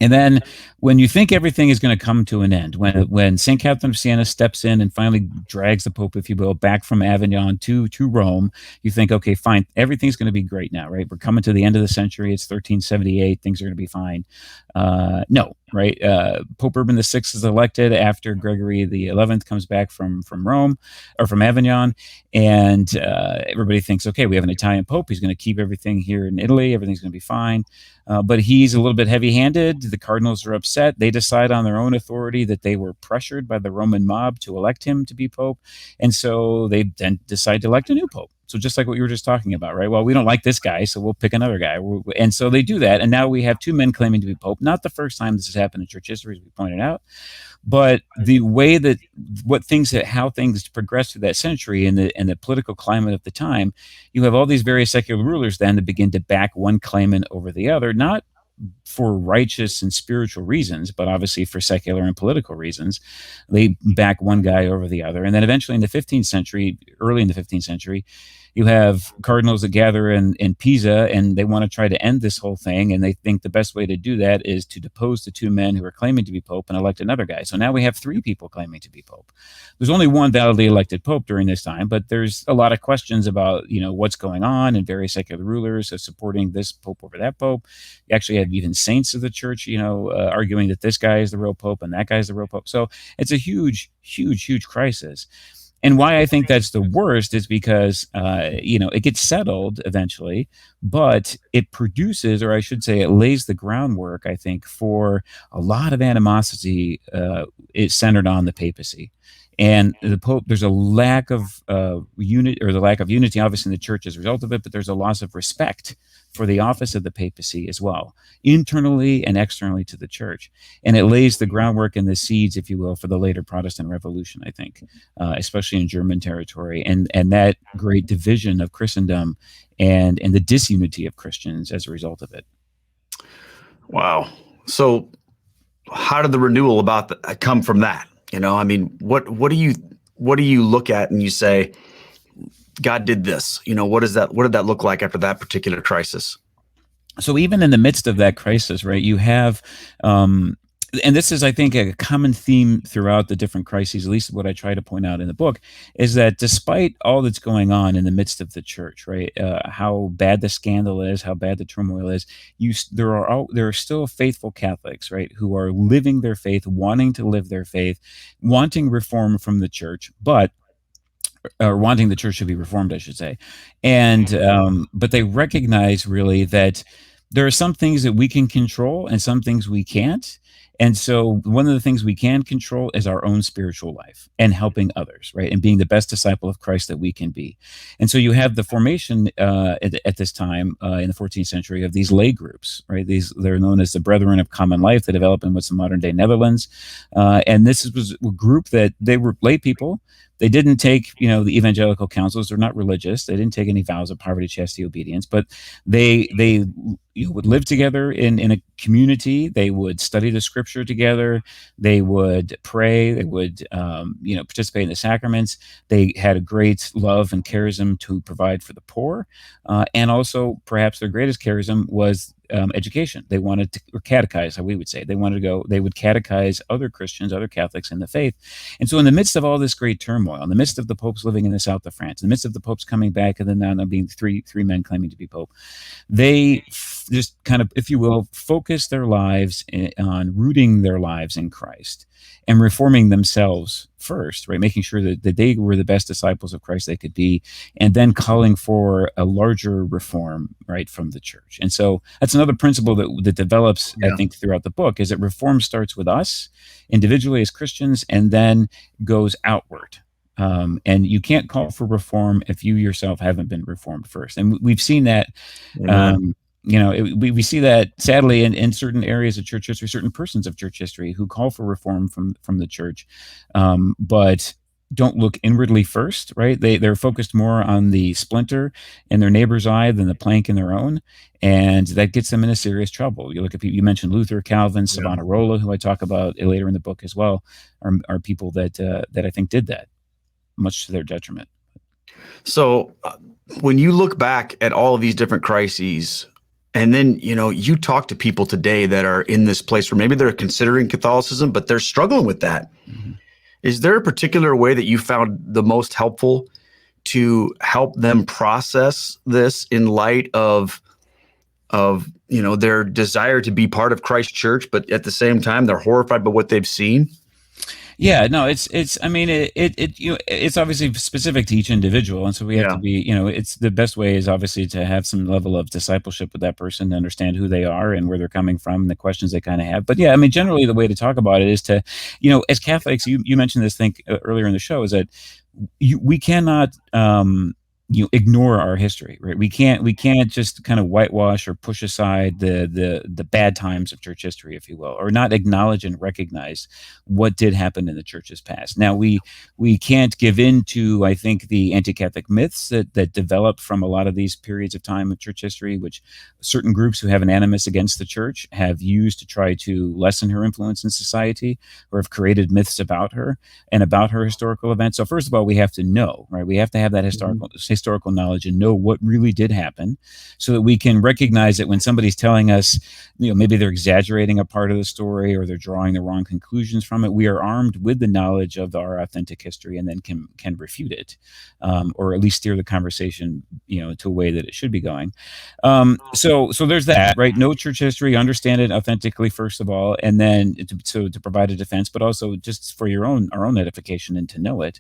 And then when you think everything is going to come to an end, when St. Catherine of Siena steps in and finally drags the Pope, if you will, back from Avignon to Rome, you think, okay, fine, everything's going to be great now, right? We're coming to the end of the century. It's 1378. Things are going to be fine. No, right? Pope Urban VI is elected after Gregory XI comes back from Rome, or from Avignon. And everybody thinks, okay, we have an Italian Pope. He's going to keep everything here in Italy. Everything's going to be fine. But he's a little bit heavy-handed. The cardinals are upset. They decide on their own authority that they were pressured by the Roman mob to elect him to be Pope. And so they then decide to elect a new Pope. So just like what you were just talking about, right? Well, we don't like this guy, so we'll pick another guy. And so they do that. And now we have 2 men claiming to be Pope. Not the first time this has happened in church history, as we pointed out. But the way that how things progress through that century and the political climate of the time, you have all these various secular rulers then that begin to back one claimant over the other, not for righteous and spiritual reasons, but obviously for secular and political reasons. They back one guy over the other. And then eventually in the 15th century, early in the 15th century, You have cardinals that gather in Pisa, and they want to try to end this whole thing, and they think the best way to do that is to depose the two men who are claiming to be pope and elect another guy. So now we have three people claiming to be pope. There's only one validly elected pope during this time, but there's a lot of questions about, what's going on, and various secular rulers are supporting this pope over that pope. You actually have even saints of the church, arguing that this guy is the real pope and that guy is the real pope. So it's a huge, huge, huge crisis. And why I think that's the worst is because, it gets settled eventually, but it produces, or I should say, it lays the groundwork, I think, for a lot of animosity is centered on the papacy. And the Pope, there's a lack of unity, or the lack of unity, obviously, in the church as a result of it, but there's a loss of respect for the office of the papacy as well, internally and externally to the church. And it lays the groundwork and the seeds, if you will, for the later Protestant Revolution, I think, especially in German territory, and that great division of Christendom and the disunity of Christians as a result of it. Wow. So how did the renewal come from that? What do you look at and you say, God did this? What did that look like after that particular crisis? So even in the midst of that crisis, right, you have, and this is, I think, a common theme throughout the different crises, at least what I try to point out in the book, is that despite all that's going on in the midst of the church, right, how bad the scandal is, how bad the turmoil is, there are still faithful Catholics, right, who are living their faith, wanting to live their faith, wanting reform from the church, or wanting the church to be reformed, I should say. And but they recognize really that there are some things that we can control and some things we can't. And so one of the things we can control is our own spiritual life and helping others, right? And being the best disciple of Christ that we can be. And so you have the formation at this time in the 14th century of these lay groups, right? They're known as the Brethren of Common Life that developed in what's the modern day Netherlands. And this was a group that they were lay people. They didn't take, the evangelical councils. They're not religious. They didn't take any vows of poverty, chastity, obedience, but they would live together in a community. They would study the scripture together. They would pray. They would, participate in the sacraments. They had a great love and charism to provide for the poor. And also, perhaps their greatest charism was education. They wanted to, or catechize, how we would say. They would catechize other Christians, other Catholics in the faith. And so in the midst of all this great turmoil, in the midst of the popes living in the south of France, in the midst of the popes coming back, and then now being three men claiming to be pope, they just kind of, if you will, focus their lives on rooting their lives in Christ and reforming themselves first, right? Making sure that they were the best disciples of Christ they could be, and then calling for a larger reform, right, from the church. And so that's another principle that develops, I think, throughout the book, is that reform starts with us individually as Christians and then goes outward. And you can't call for reform if you yourself haven't been reformed first. And we've seen that. We see that sadly in certain areas of church history, certain persons of church history who call for reform from the church, but don't look inwardly first, right? They're focused more on the splinter in their neighbor's eye than the plank in their own, and that gets them into serious trouble. You look at people, you mentioned Luther, Calvin, Savonarola, who I talk about later in the book as well, are people that I think did that, much to their detriment. So when you look back at all of these different crises, and then, you talk to people today that are in this place where maybe they're considering Catholicism, but they're struggling with that. Mm-hmm. Is there a particular way that you found the most helpful to help them process this in light of their desire to be part of Christ Church, but at the same time, they're horrified by what they've seen? Yeah, no, it's obviously specific to each individual. And so we have to be, it's the best way is obviously to have some level of discipleship with that person, to understand who they are and where they're coming from and the questions they kind of have. But yeah, generally the way to talk about it is to, as Catholics, you mentioned this thing earlier in the show, is that we cannot, ignore our history, right? We can't just kind of whitewash or push aside the bad times of church history, if you will, or not acknowledge and recognize what did happen in the church's past. Now we can't give in to, I think, the anti-Catholic myths that developed from a lot of these periods of time of church history, which certain groups who have an animus against the church have used to try to lessen her influence in society, or have created myths about her and about her historical events. So first of all, we have to know, right? We have to have that historical knowledge and know what really did happen, so that we can recognize that when somebody's telling us, maybe they're exaggerating a part of the story or they're drawing the wrong conclusions from it, we are armed with the knowledge of our authentic history and then can refute it, or at least steer the conversation, to a way that it should be going. So there's that, right? Know church history, understand it authentically, first of all, and then to provide a defense, but also just for our own edification and to know it.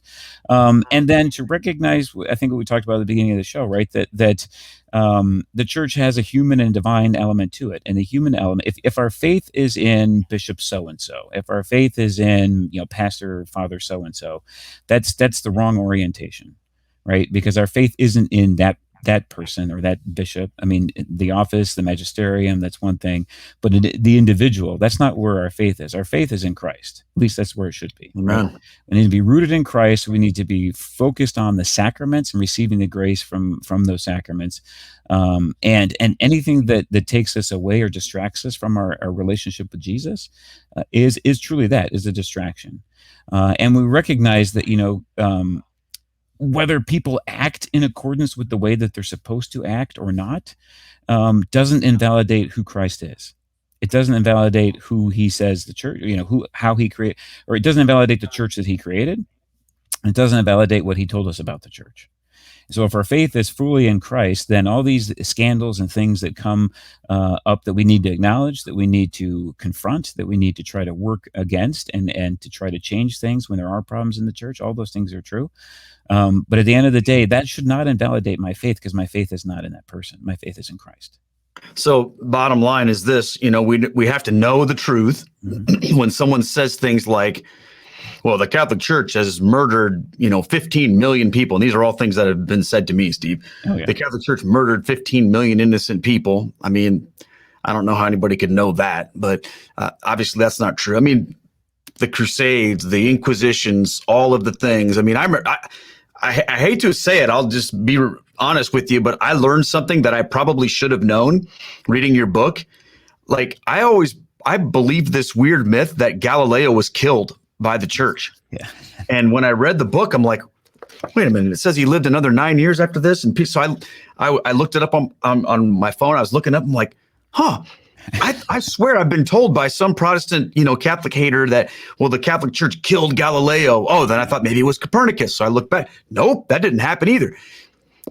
And then to recognize, I think what we talked about at the beginning of the show, right? That the church has a human and divine element to it. And the human element, if our faith is in Bishop so-and-so, if our faith is in, Pastor, Father so-and-so, that's the wrong orientation, right? Because our faith isn't in that person or that bishop. I mean, the office, the magisterium, that's one thing, but the individual, that's not where our faith is. Our faith is in Christ. At least that's where it should be. Amen. Right? We need to be rooted in Christ. We need to be focused on the sacraments and receiving the grace from those sacraments. And anything that takes us away or distracts us from our relationship with Jesus is truly is a distraction. And we recognize that, whether people act in accordance with the way that they're supposed to act or not, doesn't invalidate who Christ is. It doesn't invalidate who he says the church, how he created, or it doesn't invalidate the church that he created. It doesn't invalidate what he told us about the church. So if our faith is fully in Christ, then all these scandals and things that come up that we need to acknowledge, that we need to confront, that we need to try to work against and to try to change things when there are problems in the church, all those things are true. But at the end of the day, that should not invalidate my faith, because my faith is not in that person. My faith is in Christ. So bottom line is this, we have to know the truth. Mm-hmm. When someone says things like, well, the Catholic Church has murdered, 15 million people. And these are all things that have been said to me, Steve. Oh, yeah. The Catholic Church murdered 15 million innocent people. I mean, I don't know how anybody could know that, but obviously that's not true. I mean, the Crusades, the Inquisitions, all of the things. I mean, I hate to say it. I'll just be honest with you, but I learned something that I probably should have known reading your book. Like I believed this weird myth that Galileo was killed by the church. Yeah. And when I read the book, I'm like, wait a minute, it says he lived another 9 years after this. And so I looked it up on my phone. I was looking up, I'm like, I swear I've been told by some Protestant, Catholic hater that, well, the Catholic Church killed Galileo. Oh, then I thought maybe it was Copernicus. So I looked back. Nope, that didn't happen either.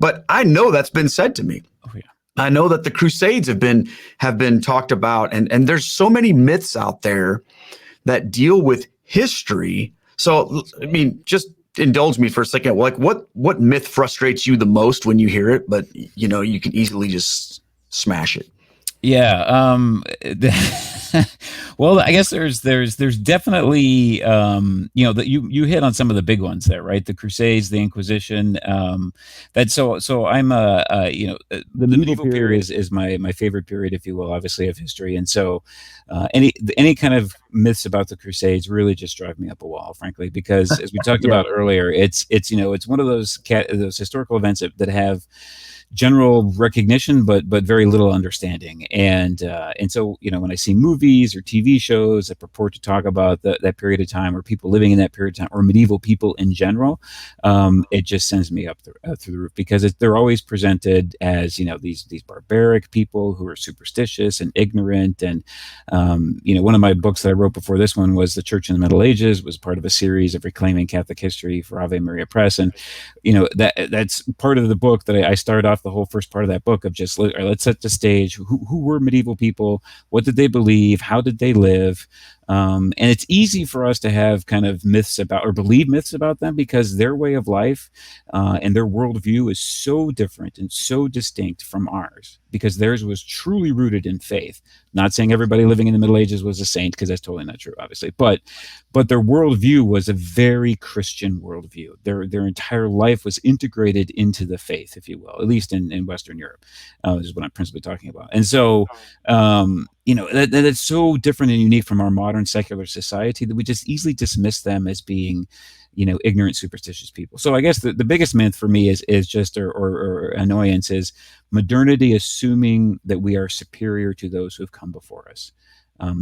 But I know that's been said to me. Oh, yeah. I know that the Crusades have been talked about, and there's so many myths out there that deal with history. So, I mean, just indulge me for a second. Like, what myth frustrates you the most when you hear it, but you can easily just smash it? Yeah. Well, I guess there's definitely, that you hit on some of the big ones there, right? The Crusades, the Inquisition. So I'm the medieval period is my favorite period, if you will, obviously, of history. And so any kind of myths about the Crusades really just drive me up a wall, frankly, because as we talked about earlier, it's one of those historical events that have general recognition, but very little understanding. And so, when I see movies or TV shows that purport to talk about that period of time, or people living in that period of time, or medieval people in general, it just sends me up through the roof, because they're always presented as, these barbaric people who are superstitious and ignorant. And, one of my books that I wrote before this one was The Church in the Middle Ages, was part of a series of Reclaiming Catholic History for Ave Maria Press. And, that's part of the book that I started off the whole first part of that book of just let's set the stage. Who were medieval people? What did they believe? How did they live? And it's easy for us to have kind of myths about, or believe myths about them, because their way of life and their worldview is so different and so distinct from ours, because theirs was truly rooted in faith. Not saying everybody living in the Middle Ages was a saint, because that's totally not true, obviously. But their worldview was a very Christian worldview. Their entire life was integrated into the faith, if you will, at least in Western Europe, is what I'm principally talking about. And so, that's so different and unique from our modern secular society that we just easily dismiss them as being, ignorant, superstitious people. So I guess the biggest myth for me is just, or annoyance, is modernity assuming that we are superior to those who have come before us.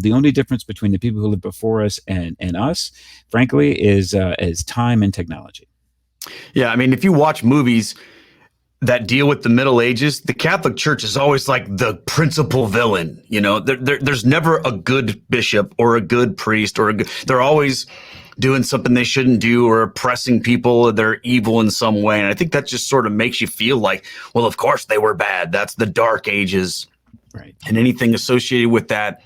The only difference between the people who lived before us and us, frankly, is time and technology. Yeah, I mean, if you watch movies, that deal with the Middle Ages, the Catholic Church is always like the principal villain. There's never a good bishop or a good priest they're always doing something they shouldn't do or oppressing people. They're evil in some way. And I think that just sort of makes you feel like, well, of course they were bad. That's the Dark Ages. Right. And anything associated with that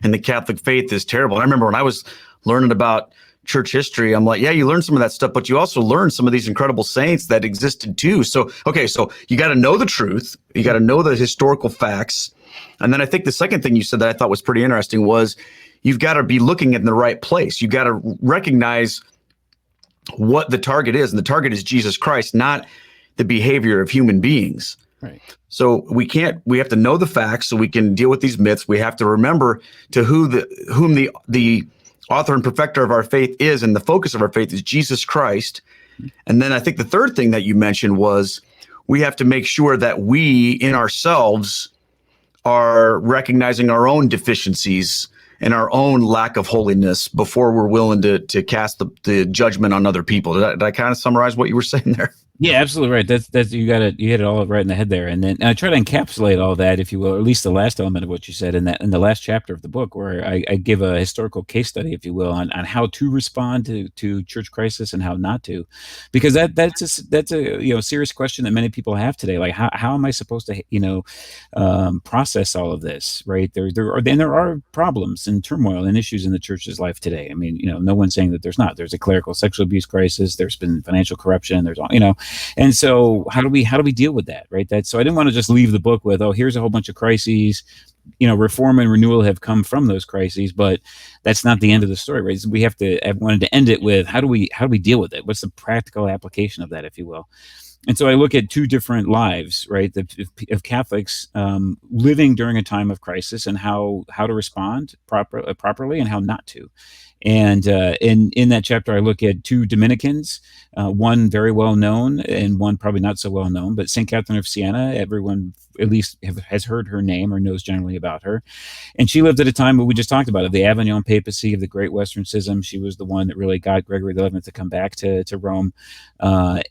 and the Catholic faith is terrible. And I remember when I was learning about church history, I'm like, yeah, you learn some of that stuff, but you also learn some of these incredible saints that existed too. So you got to know the truth. You got to know the historical facts. And then I think the second thing you said that I thought was pretty interesting was you've got to be looking in the right place. You got to recognize what the target is. And the target is Jesus Christ, not the behavior of human beings. Right. So we have to know the facts so we can deal with these myths. We have to remember to whom the author and perfecter of our faith is, and the focus of our faith is Jesus Christ. And then I think the third thing that you mentioned was we have to make sure that we in ourselves are recognizing our own deficiencies and our own lack of holiness before we're willing to cast the judgment on other people. Did I kind of summarize what you were saying there? Yeah, absolutely right. That's you hit it all right in the head there. And then I try to encapsulate all that, if you will, or at least the last element of what you said in the last chapter of the book, where I give a historical case study, if you will, on how to respond to church crisis and how not to, because that's a serious question that many people have today. Like how am I supposed to process all of this? Right? There are problems and turmoil and issues in the church's life today. I mean, no one's saying that there's not. There's a clerical sexual abuse crisis. There's been financial corruption. There's And so how do we deal with that, right? So I didn't want to just leave the book with, oh, here's a whole bunch of crises. Reform and renewal have come from those crises, but that's not the end of the story, right? I wanted to end it with how do we deal with it? What's the practical application of that, if you will? And so I look at two different lives, right, of Catholics living during a time of crisis and how to respond properly and how not to. And in that chapter, I look at two Dominicans, one very well known and one probably not so well known, but St. Catherine of Siena, everyone at least has heard her name or knows generally about her. And she lived at a time when we just talked about it, the Avignon papacy of the Great Western Schism. She was the one that really got Gregory XI to come back to Rome. But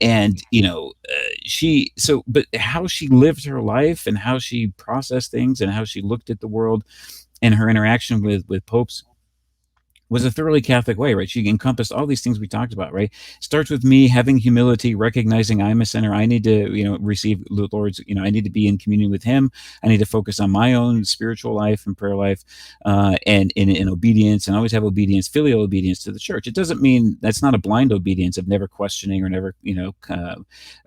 how she lived her life and how she processed things and how she looked at the world and her interaction with popes was a thoroughly Catholic way, right? She encompassed all these things we talked about, right? Starts with me having humility, recognizing I'm a sinner. I need to, receive the Lord's, I need to be in communion with Him. I need to focus on my own spiritual life and prayer life, and in obedience, and always have obedience, filial obedience to the church. It doesn't mean that's not a blind obedience of never questioning or never,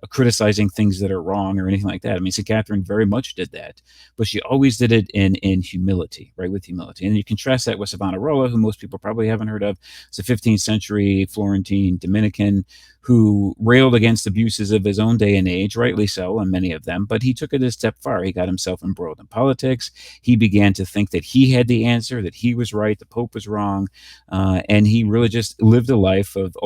criticizing things that are wrong or anything like that. I mean, St. Catherine very much did that, but she always did it in humility, right? With humility. And you contrast that with Savonarola, who most people probably haven't heard of. It's a 15th century Florentine Dominican who railed against abuses of his own day and age, rightly so, and many of them, but he took it a step far. He got himself embroiled in politics. He began to think that he had the answer, that he was right, the Pope was wrong, and he really just lived a life of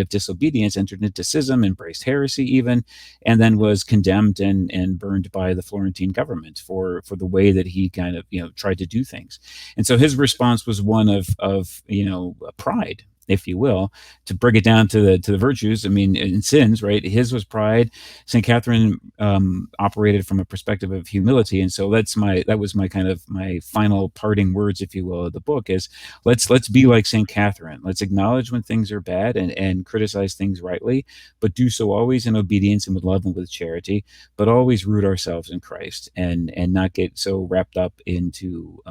disobedience, entered into schism, embraced heresy even, and then was condemned and burned by the Florentine government for the way that he kind of tried to do things. And so his response was one of pride, if you will, to bring it down to the virtues. I mean, in sins, right? His was pride. St. Catherine operated from a perspective of humility, and so that was my final parting words, if you will, of the book is let's be like St. Catherine. Let's acknowledge when things are bad and criticize things rightly, but do so always in obedience and with love and with charity, but always root ourselves in Christ and not get so wrapped up into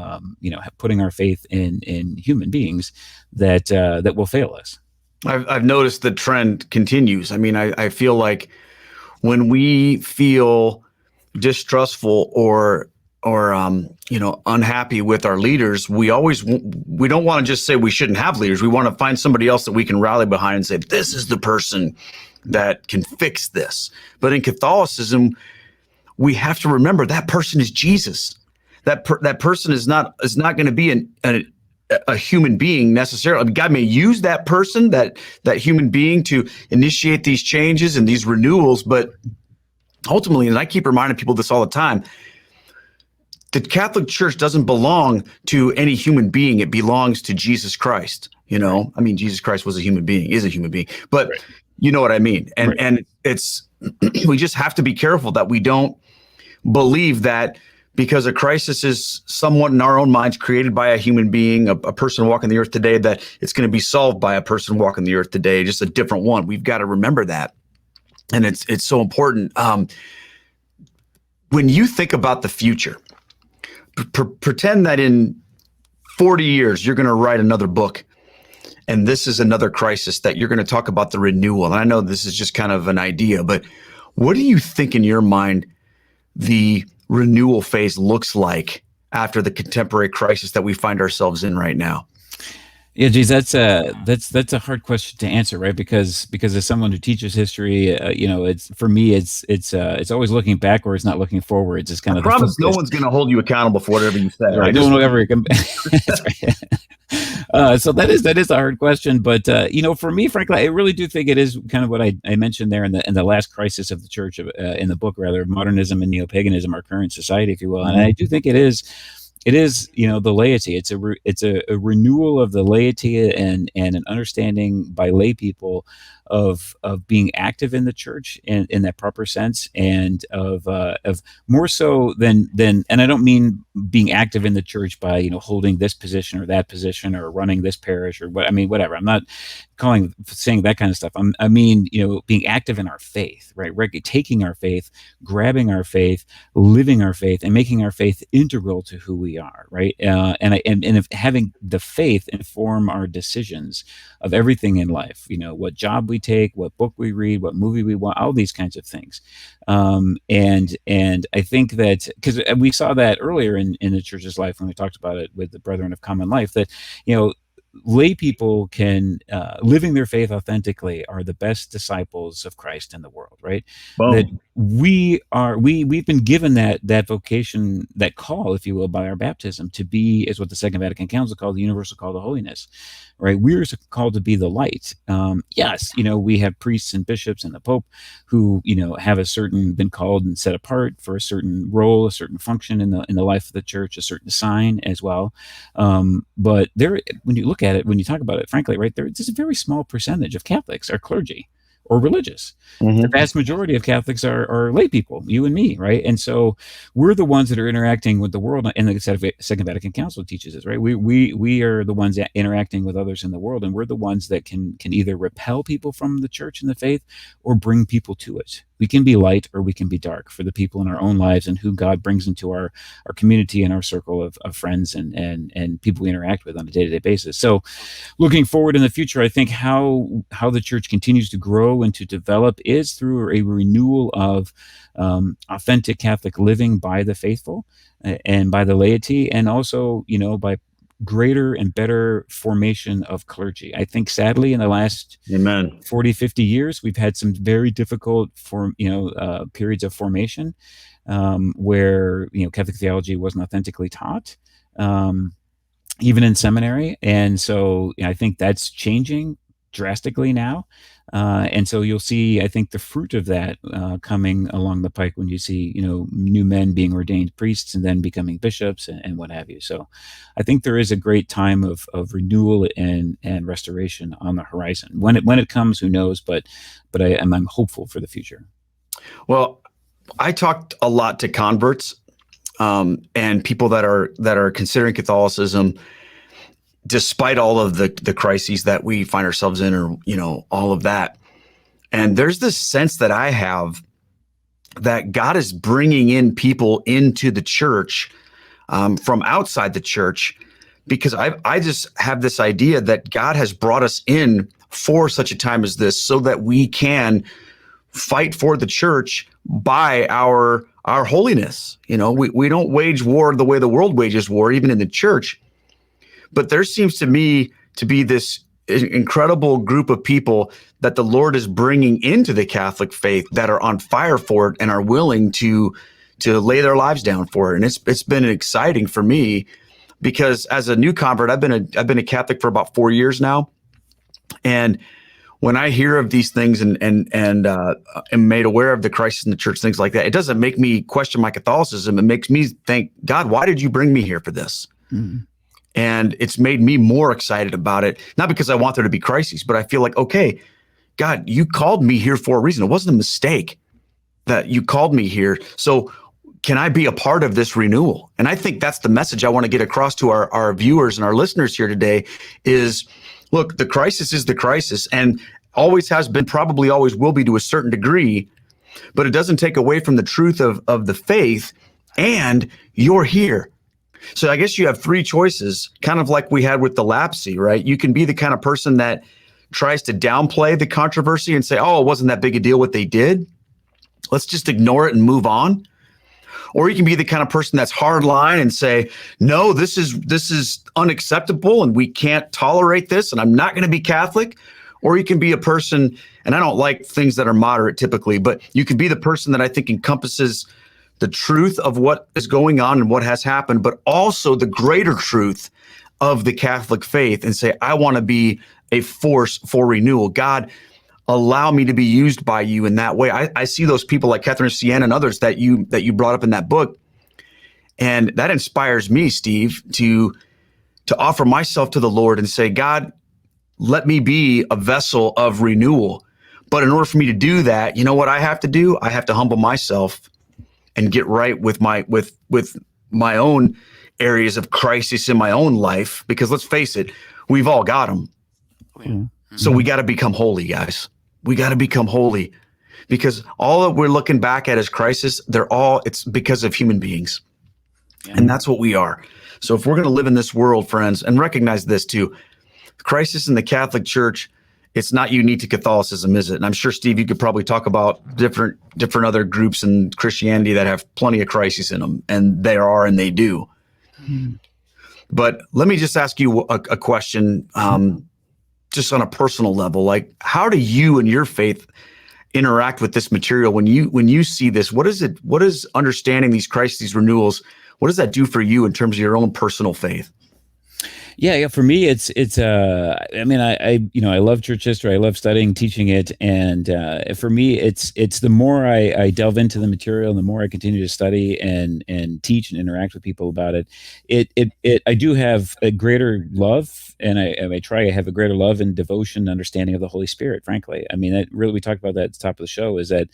putting our faith in human beings that will fail us. I've noticed the trend continues. I mean, I feel like when we feel distrustful or unhappy with our leaders, we don't want to just say we shouldn't have leaders. We want to find somebody else that we can rally behind and say, this is the person that can fix this. But in Catholicism, we have to remember that person is Jesus. That person is not going to be a human being necessarily. I mean, God may use that person, that human being, to initiate these changes and these renewals, but ultimately, and I keep reminding people this all the time, the Catholic Church doesn't belong to any human being. It belongs to Jesus Christ. I mean, Jesus Christ was a human being, is a human being, but You know what I mean? Right. And it's we just have to be careful that we don't believe that because a crisis is somewhat in our own minds created by a human being, a person walking the earth today, that it's going to be solved by a person walking the earth today, just a different one. We've got to remember that. And it's so important. When you think about the future, pretend that in 40 years, you're going to write another book. And this is another crisis that you're going to talk about the renewal. And I know this is just kind of an idea, but what do you think in your mind the renewal phase looks like after the contemporary crisis that we find ourselves in right now? Yeah, geez, that's a hard question to answer, right? Because as someone who teaches history, it's for me, it's always looking backwards, not looking forwards. It's kind I of the promise no focus. one's going to hold you accountable for whatever you say. Right. No one will ever come. That's right. So that is a hard question, but for me, frankly, I really do think it is kind of what I mentioned there in the last crisis of the church, in the book, rather, modernism and neo-paganism, our current society, if you will. And I do think it is, the laity. It's a renewal of the laity and an understanding by lay people of being active in the church in that proper sense, and of more so than and I don't mean being active in the church by holding this position or that position or running this parish or whatever. I'm not saying that kind of stuff. I mean being active in our faith, right? Taking our faith, grabbing our faith, living our faith, and making our faith integral to who we are, right? And if having the faith inform our decisions of everything in life, what job we take, what book we read, what movie we watch, all these kinds of things. And I think that because we saw that earlier in the church's life when we talked about it with the Brethren of Common Life, that lay people can living their faith authentically are the best disciples of Christ in the world, right? Boom. That we've been given that vocation, that call, if you will, by our baptism to be, is what the Second Vatican Council called the universal call to holiness, right? We're called to be the light. Yes, we have priests and bishops and the Pope who have been called and set apart for a certain role, a certain function in the life of the church, a certain sign as well. But when you look at it, when you talk about it, frankly, right, there's a very small percentage of Catholics are clergy or religious. The vast majority of Catholics are lay people, you and me, right? And so we're the ones that are interacting with the world, and the Second Vatican Council teaches us, right? We are the ones interacting with others in the world, and we're the ones that can either repel people from the church and the faith or bring people to it. We can be light or we can be dark for the people in our own lives and who God brings into our community and our circle of friends and people we interact with on a day-to-day basis. So looking forward in the future, I think how the church continues to grow and to develop is through a renewal of authentic Catholic living by the faithful and by the laity, and also, by greater and better formation of clergy. I think sadly in the last 40, 50 years, we've had some very difficult periods of formation where, Catholic theology wasn't authentically taught, even in seminary. And so I think that's changing drastically now. And so you'll see, I think, the fruit of that coming along the pike when you see, new men being ordained priests and then becoming bishops and what have you. So I think there is a great time of renewal and restoration on the horizon. When it comes, who knows? But I'm hopeful for the future. Well, I talked a lot to converts and people that are considering Catholicism, despite all of the crises that we find ourselves in, or all of that. And there's this sense that I have that God is bringing in people into the church from outside the church, because I just have this idea that God has brought us in for such a time as this, so that we can fight for the church by our holiness. We don't wage war the way the world wages war, even in the church. But there seems to me to be this incredible group of people that the Lord is bringing into the Catholic faith that are on fire for it and are willing to lay their lives down for it. And it's been exciting for me, because as a new convert, I've been a Catholic for about 4 years now. And when I hear of these things and am made aware of the crisis in the church, things like that, it doesn't make me question my Catholicism. It makes me think, God, why did you bring me here for this? Mm-hmm. And it's made me more excited about it, not because I want there to be crises, but I feel like, okay, God, you called me here for a reason. It wasn't a mistake that you called me here. So can I be a part of this renewal? And I think that's the message I want to get across to our viewers and our listeners here today is, look, the crisis is the crisis and always has been, probably always will be to a certain degree, but it doesn't take away from the truth of the faith, and you're here. So I guess you have three choices, kind of like we had with the lapsy, right? You can be the kind of person that tries to downplay the controversy and say, oh, it wasn't that big a deal what they did. Let's just ignore it and move on. Or you can be the kind of person that's hardline and say, no, this is unacceptable and we can't tolerate this and I'm not going to be Catholic. Or you can be a person, and I don't like things that are moderate typically, but you can be the person that I think encompasses the truth of what is going on and what has happened, but also the greater truth of the Catholic faith and say, I want to be a force for renewal. God, allow me to be used by you in that way. I see those people like Catherine of Siena and others that you brought up in that book. And that inspires me, Steve, to offer myself to the Lord and say, God, let me be a vessel of renewal. But in order for me to do that, you know what I have to do? I have to humble myself and get right with my own areas of crisis in my own life. Because let's face it, we've all got them. Yeah. So we got to become holy, guys. We got to become holy, because all that we're looking back at as crisis, it's because of human beings. Yeah. And that's what we are. So if we're going to live in this world, friends, and recognize this too, crisis in the Catholic Church, it's not unique to Catholicism, is it? And I'm sure, Steve, you could probably talk about different other groups in Christianity that have plenty of crises in them, and they are, and they do. Mm-hmm. But let me just ask you a question, just on a personal level. Like, how do you and your faith interact with this material when you see this? What is understanding these crises, these renewals, what does that do for you in terms of your own personal faith? Yeah. For me, it's. I mean, I love church history. I love studying, teaching it, and for me, it's the more I delve into the material, and the more I continue to study and teach and interact with people about it. I do have a greater love, and I try to have a greater love and devotion, and understanding of the Holy Spirit. Frankly, I mean, we talked about that at the top of the show. Is that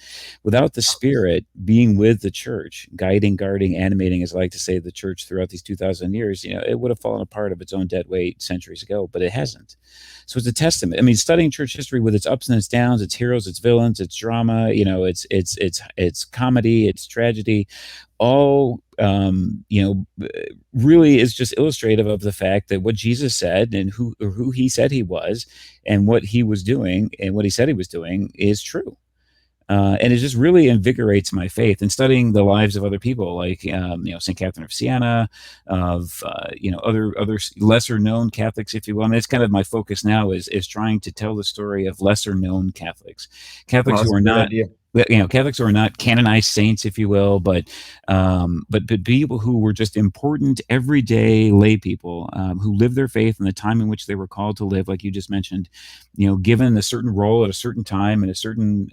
without the Spirit being with the church, guiding, guarding, animating, as I like to say, the church throughout these 2,000 years, it would have fallen apart of its own dead weight centuries ago, but it hasn't. So it's a testament. I mean, studying church history with its ups and its downs, its heroes, its villains, its drama, it's comedy, it's tragedy, all really is just illustrative of the fact that what Jesus said and who he said he was and what he was doing and what he said he was doing is true. And it just really invigorates my faith. And studying the lives of other people, like St. Catherine of Siena, of other lesser known Catholics, if you will. I mean, it's kind of my focus now is trying to tell the story of lesser known Catholics who are not. Idea. Catholics who are not canonized saints, if you will, but people who were just important, everyday lay people who lived their faith in the time in which they were called to live, like you just mentioned, given a certain role at a certain time in a certain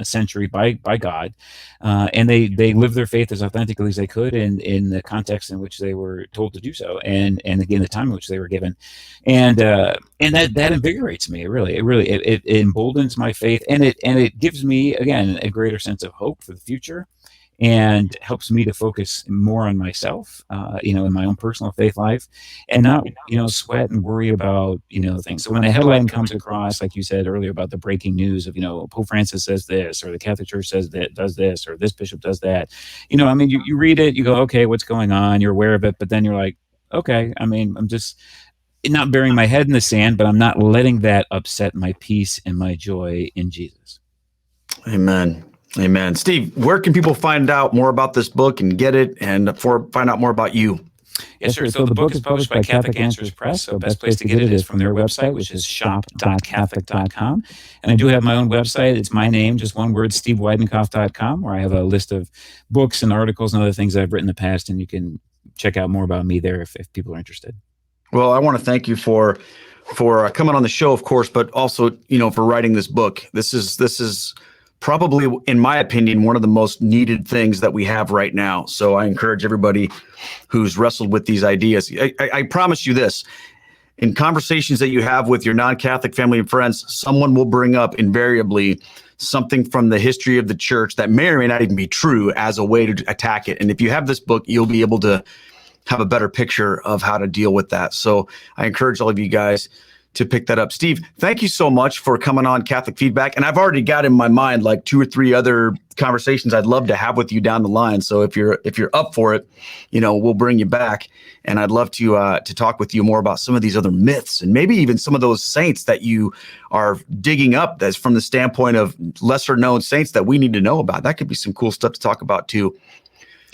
century by God, and they lived their faith as authentically as they could in the context in which they were told to do so, and again the time in which they were given, and that invigorates me. It emboldens my faith, and it gives me, again, a greater sense of hope for the future, and helps me to focus more on myself, in my own personal faith life, and not, sweat and worry about, things. So when a headline comes across, like you said earlier, about the breaking news of, Pope Francis says this, or the Catholic Church says that, does this, or this bishop does that, you read it, you go, okay, what's going on? You're aware of it, but then you're like, okay, I'm just not burying my head in the sand, but I'm not letting that upset my peace and my joy in Jesus. Amen. Amen. Steve, where can people find out more about this book and get it, and find out more about you? Yes, sir. So the book is published by Catholic Answers Press. So the best place to get it is from their website, which is shop.catholic.com. And I do have my own website. It's my name, just one word, steveweidenkopf.com, where I have a list of books and articles and other things that I've written in the past. And you can check out more about me there if people are interested. Well, I want to thank you for coming on the show, of course, but also, for writing this book. This is probably, in my opinion, one of the most needed things that we have right now. So I encourage everybody who's wrestled with these ideas. I promise you this, in conversations that you have with your non-Catholic family and friends, someone will bring up invariably something from the history of the church that may or may not even be true as a way to attack it. And if you have this book, you'll be able to have a better picture of how to deal with that. So I encourage all of you guys to pick that up. Steve, thank you so much for coming on Catholic Feedback. And I've already got in my mind like 2 or 3 other conversations I'd love to have with you down the line. So if you're up for it, we'll bring you back. And I'd love to talk with you more about some of these other myths and maybe even some of those saints that you are digging up that's from the standpoint of lesser known saints that we need to know about. That could be some cool stuff to talk about too.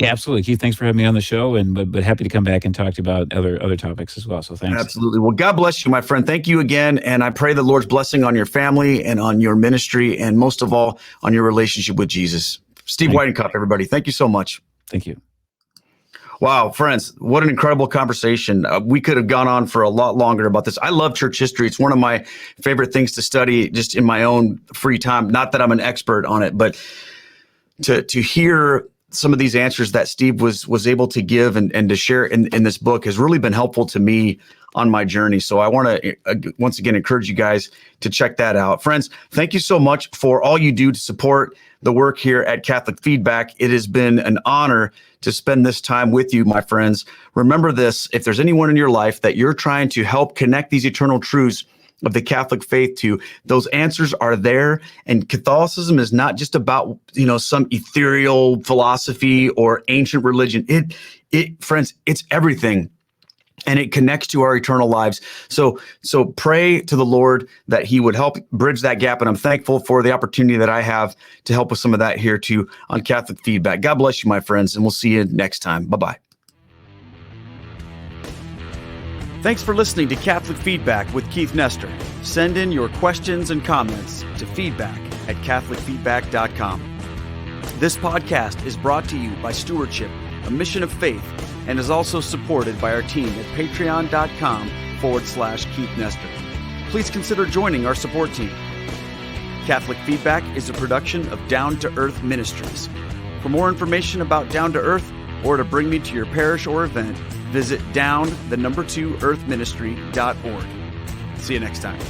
Yeah, absolutely. Keith, thanks for having me on the show, but happy to come back and talk to you about other topics as well. So thanks. Absolutely. Well, God bless you, my friend. Thank you again. And I pray the Lord's blessing on your family and on your ministry, and most of all, on your relationship with Jesus. Steve Weidenkopf, everybody. Thank you so much. Thank you. Wow, friends, what an incredible conversation. We could have gone on for a lot longer about this. I love church history. It's one of my favorite things to study just in my own free time. Not that I'm an expert on it, but to hear some of these answers that Steve was able to give and to share in this book has really been helpful to me on my journey. So I want to once again encourage you guys to check that out. Friends, thank you so much for all you do to support the work here at Catholic Feedback. It has been an honor to spend this time with you, my friends. Remember this, if there's anyone in your life that you're trying to help connect these eternal truths of the Catholic faith to, those answers are there. And Catholicism is not just about, some ethereal philosophy or ancient religion. Friends, it's everything. And it connects to our eternal lives. So pray to the Lord that he would help bridge that gap. And I'm thankful for the opportunity that I have to help with some of that here too on Catholic Feedback. God bless you, my friends, and we'll see you next time. Bye-bye. Thanks for listening to Catholic Feedback with Keith Nestor. Send in your questions and comments to feedback@catholicfeedback.com. This podcast is brought to you by Stewardship, a mission of faith, and is also supported by our team at patreon.com/Keith Nestor. Please consider joining our support team. Catholic Feedback is a production of Down to Earth Ministries. For more information about Down to Earth or to bring me to your parish or event, visit down2earthministry.org. See you next time.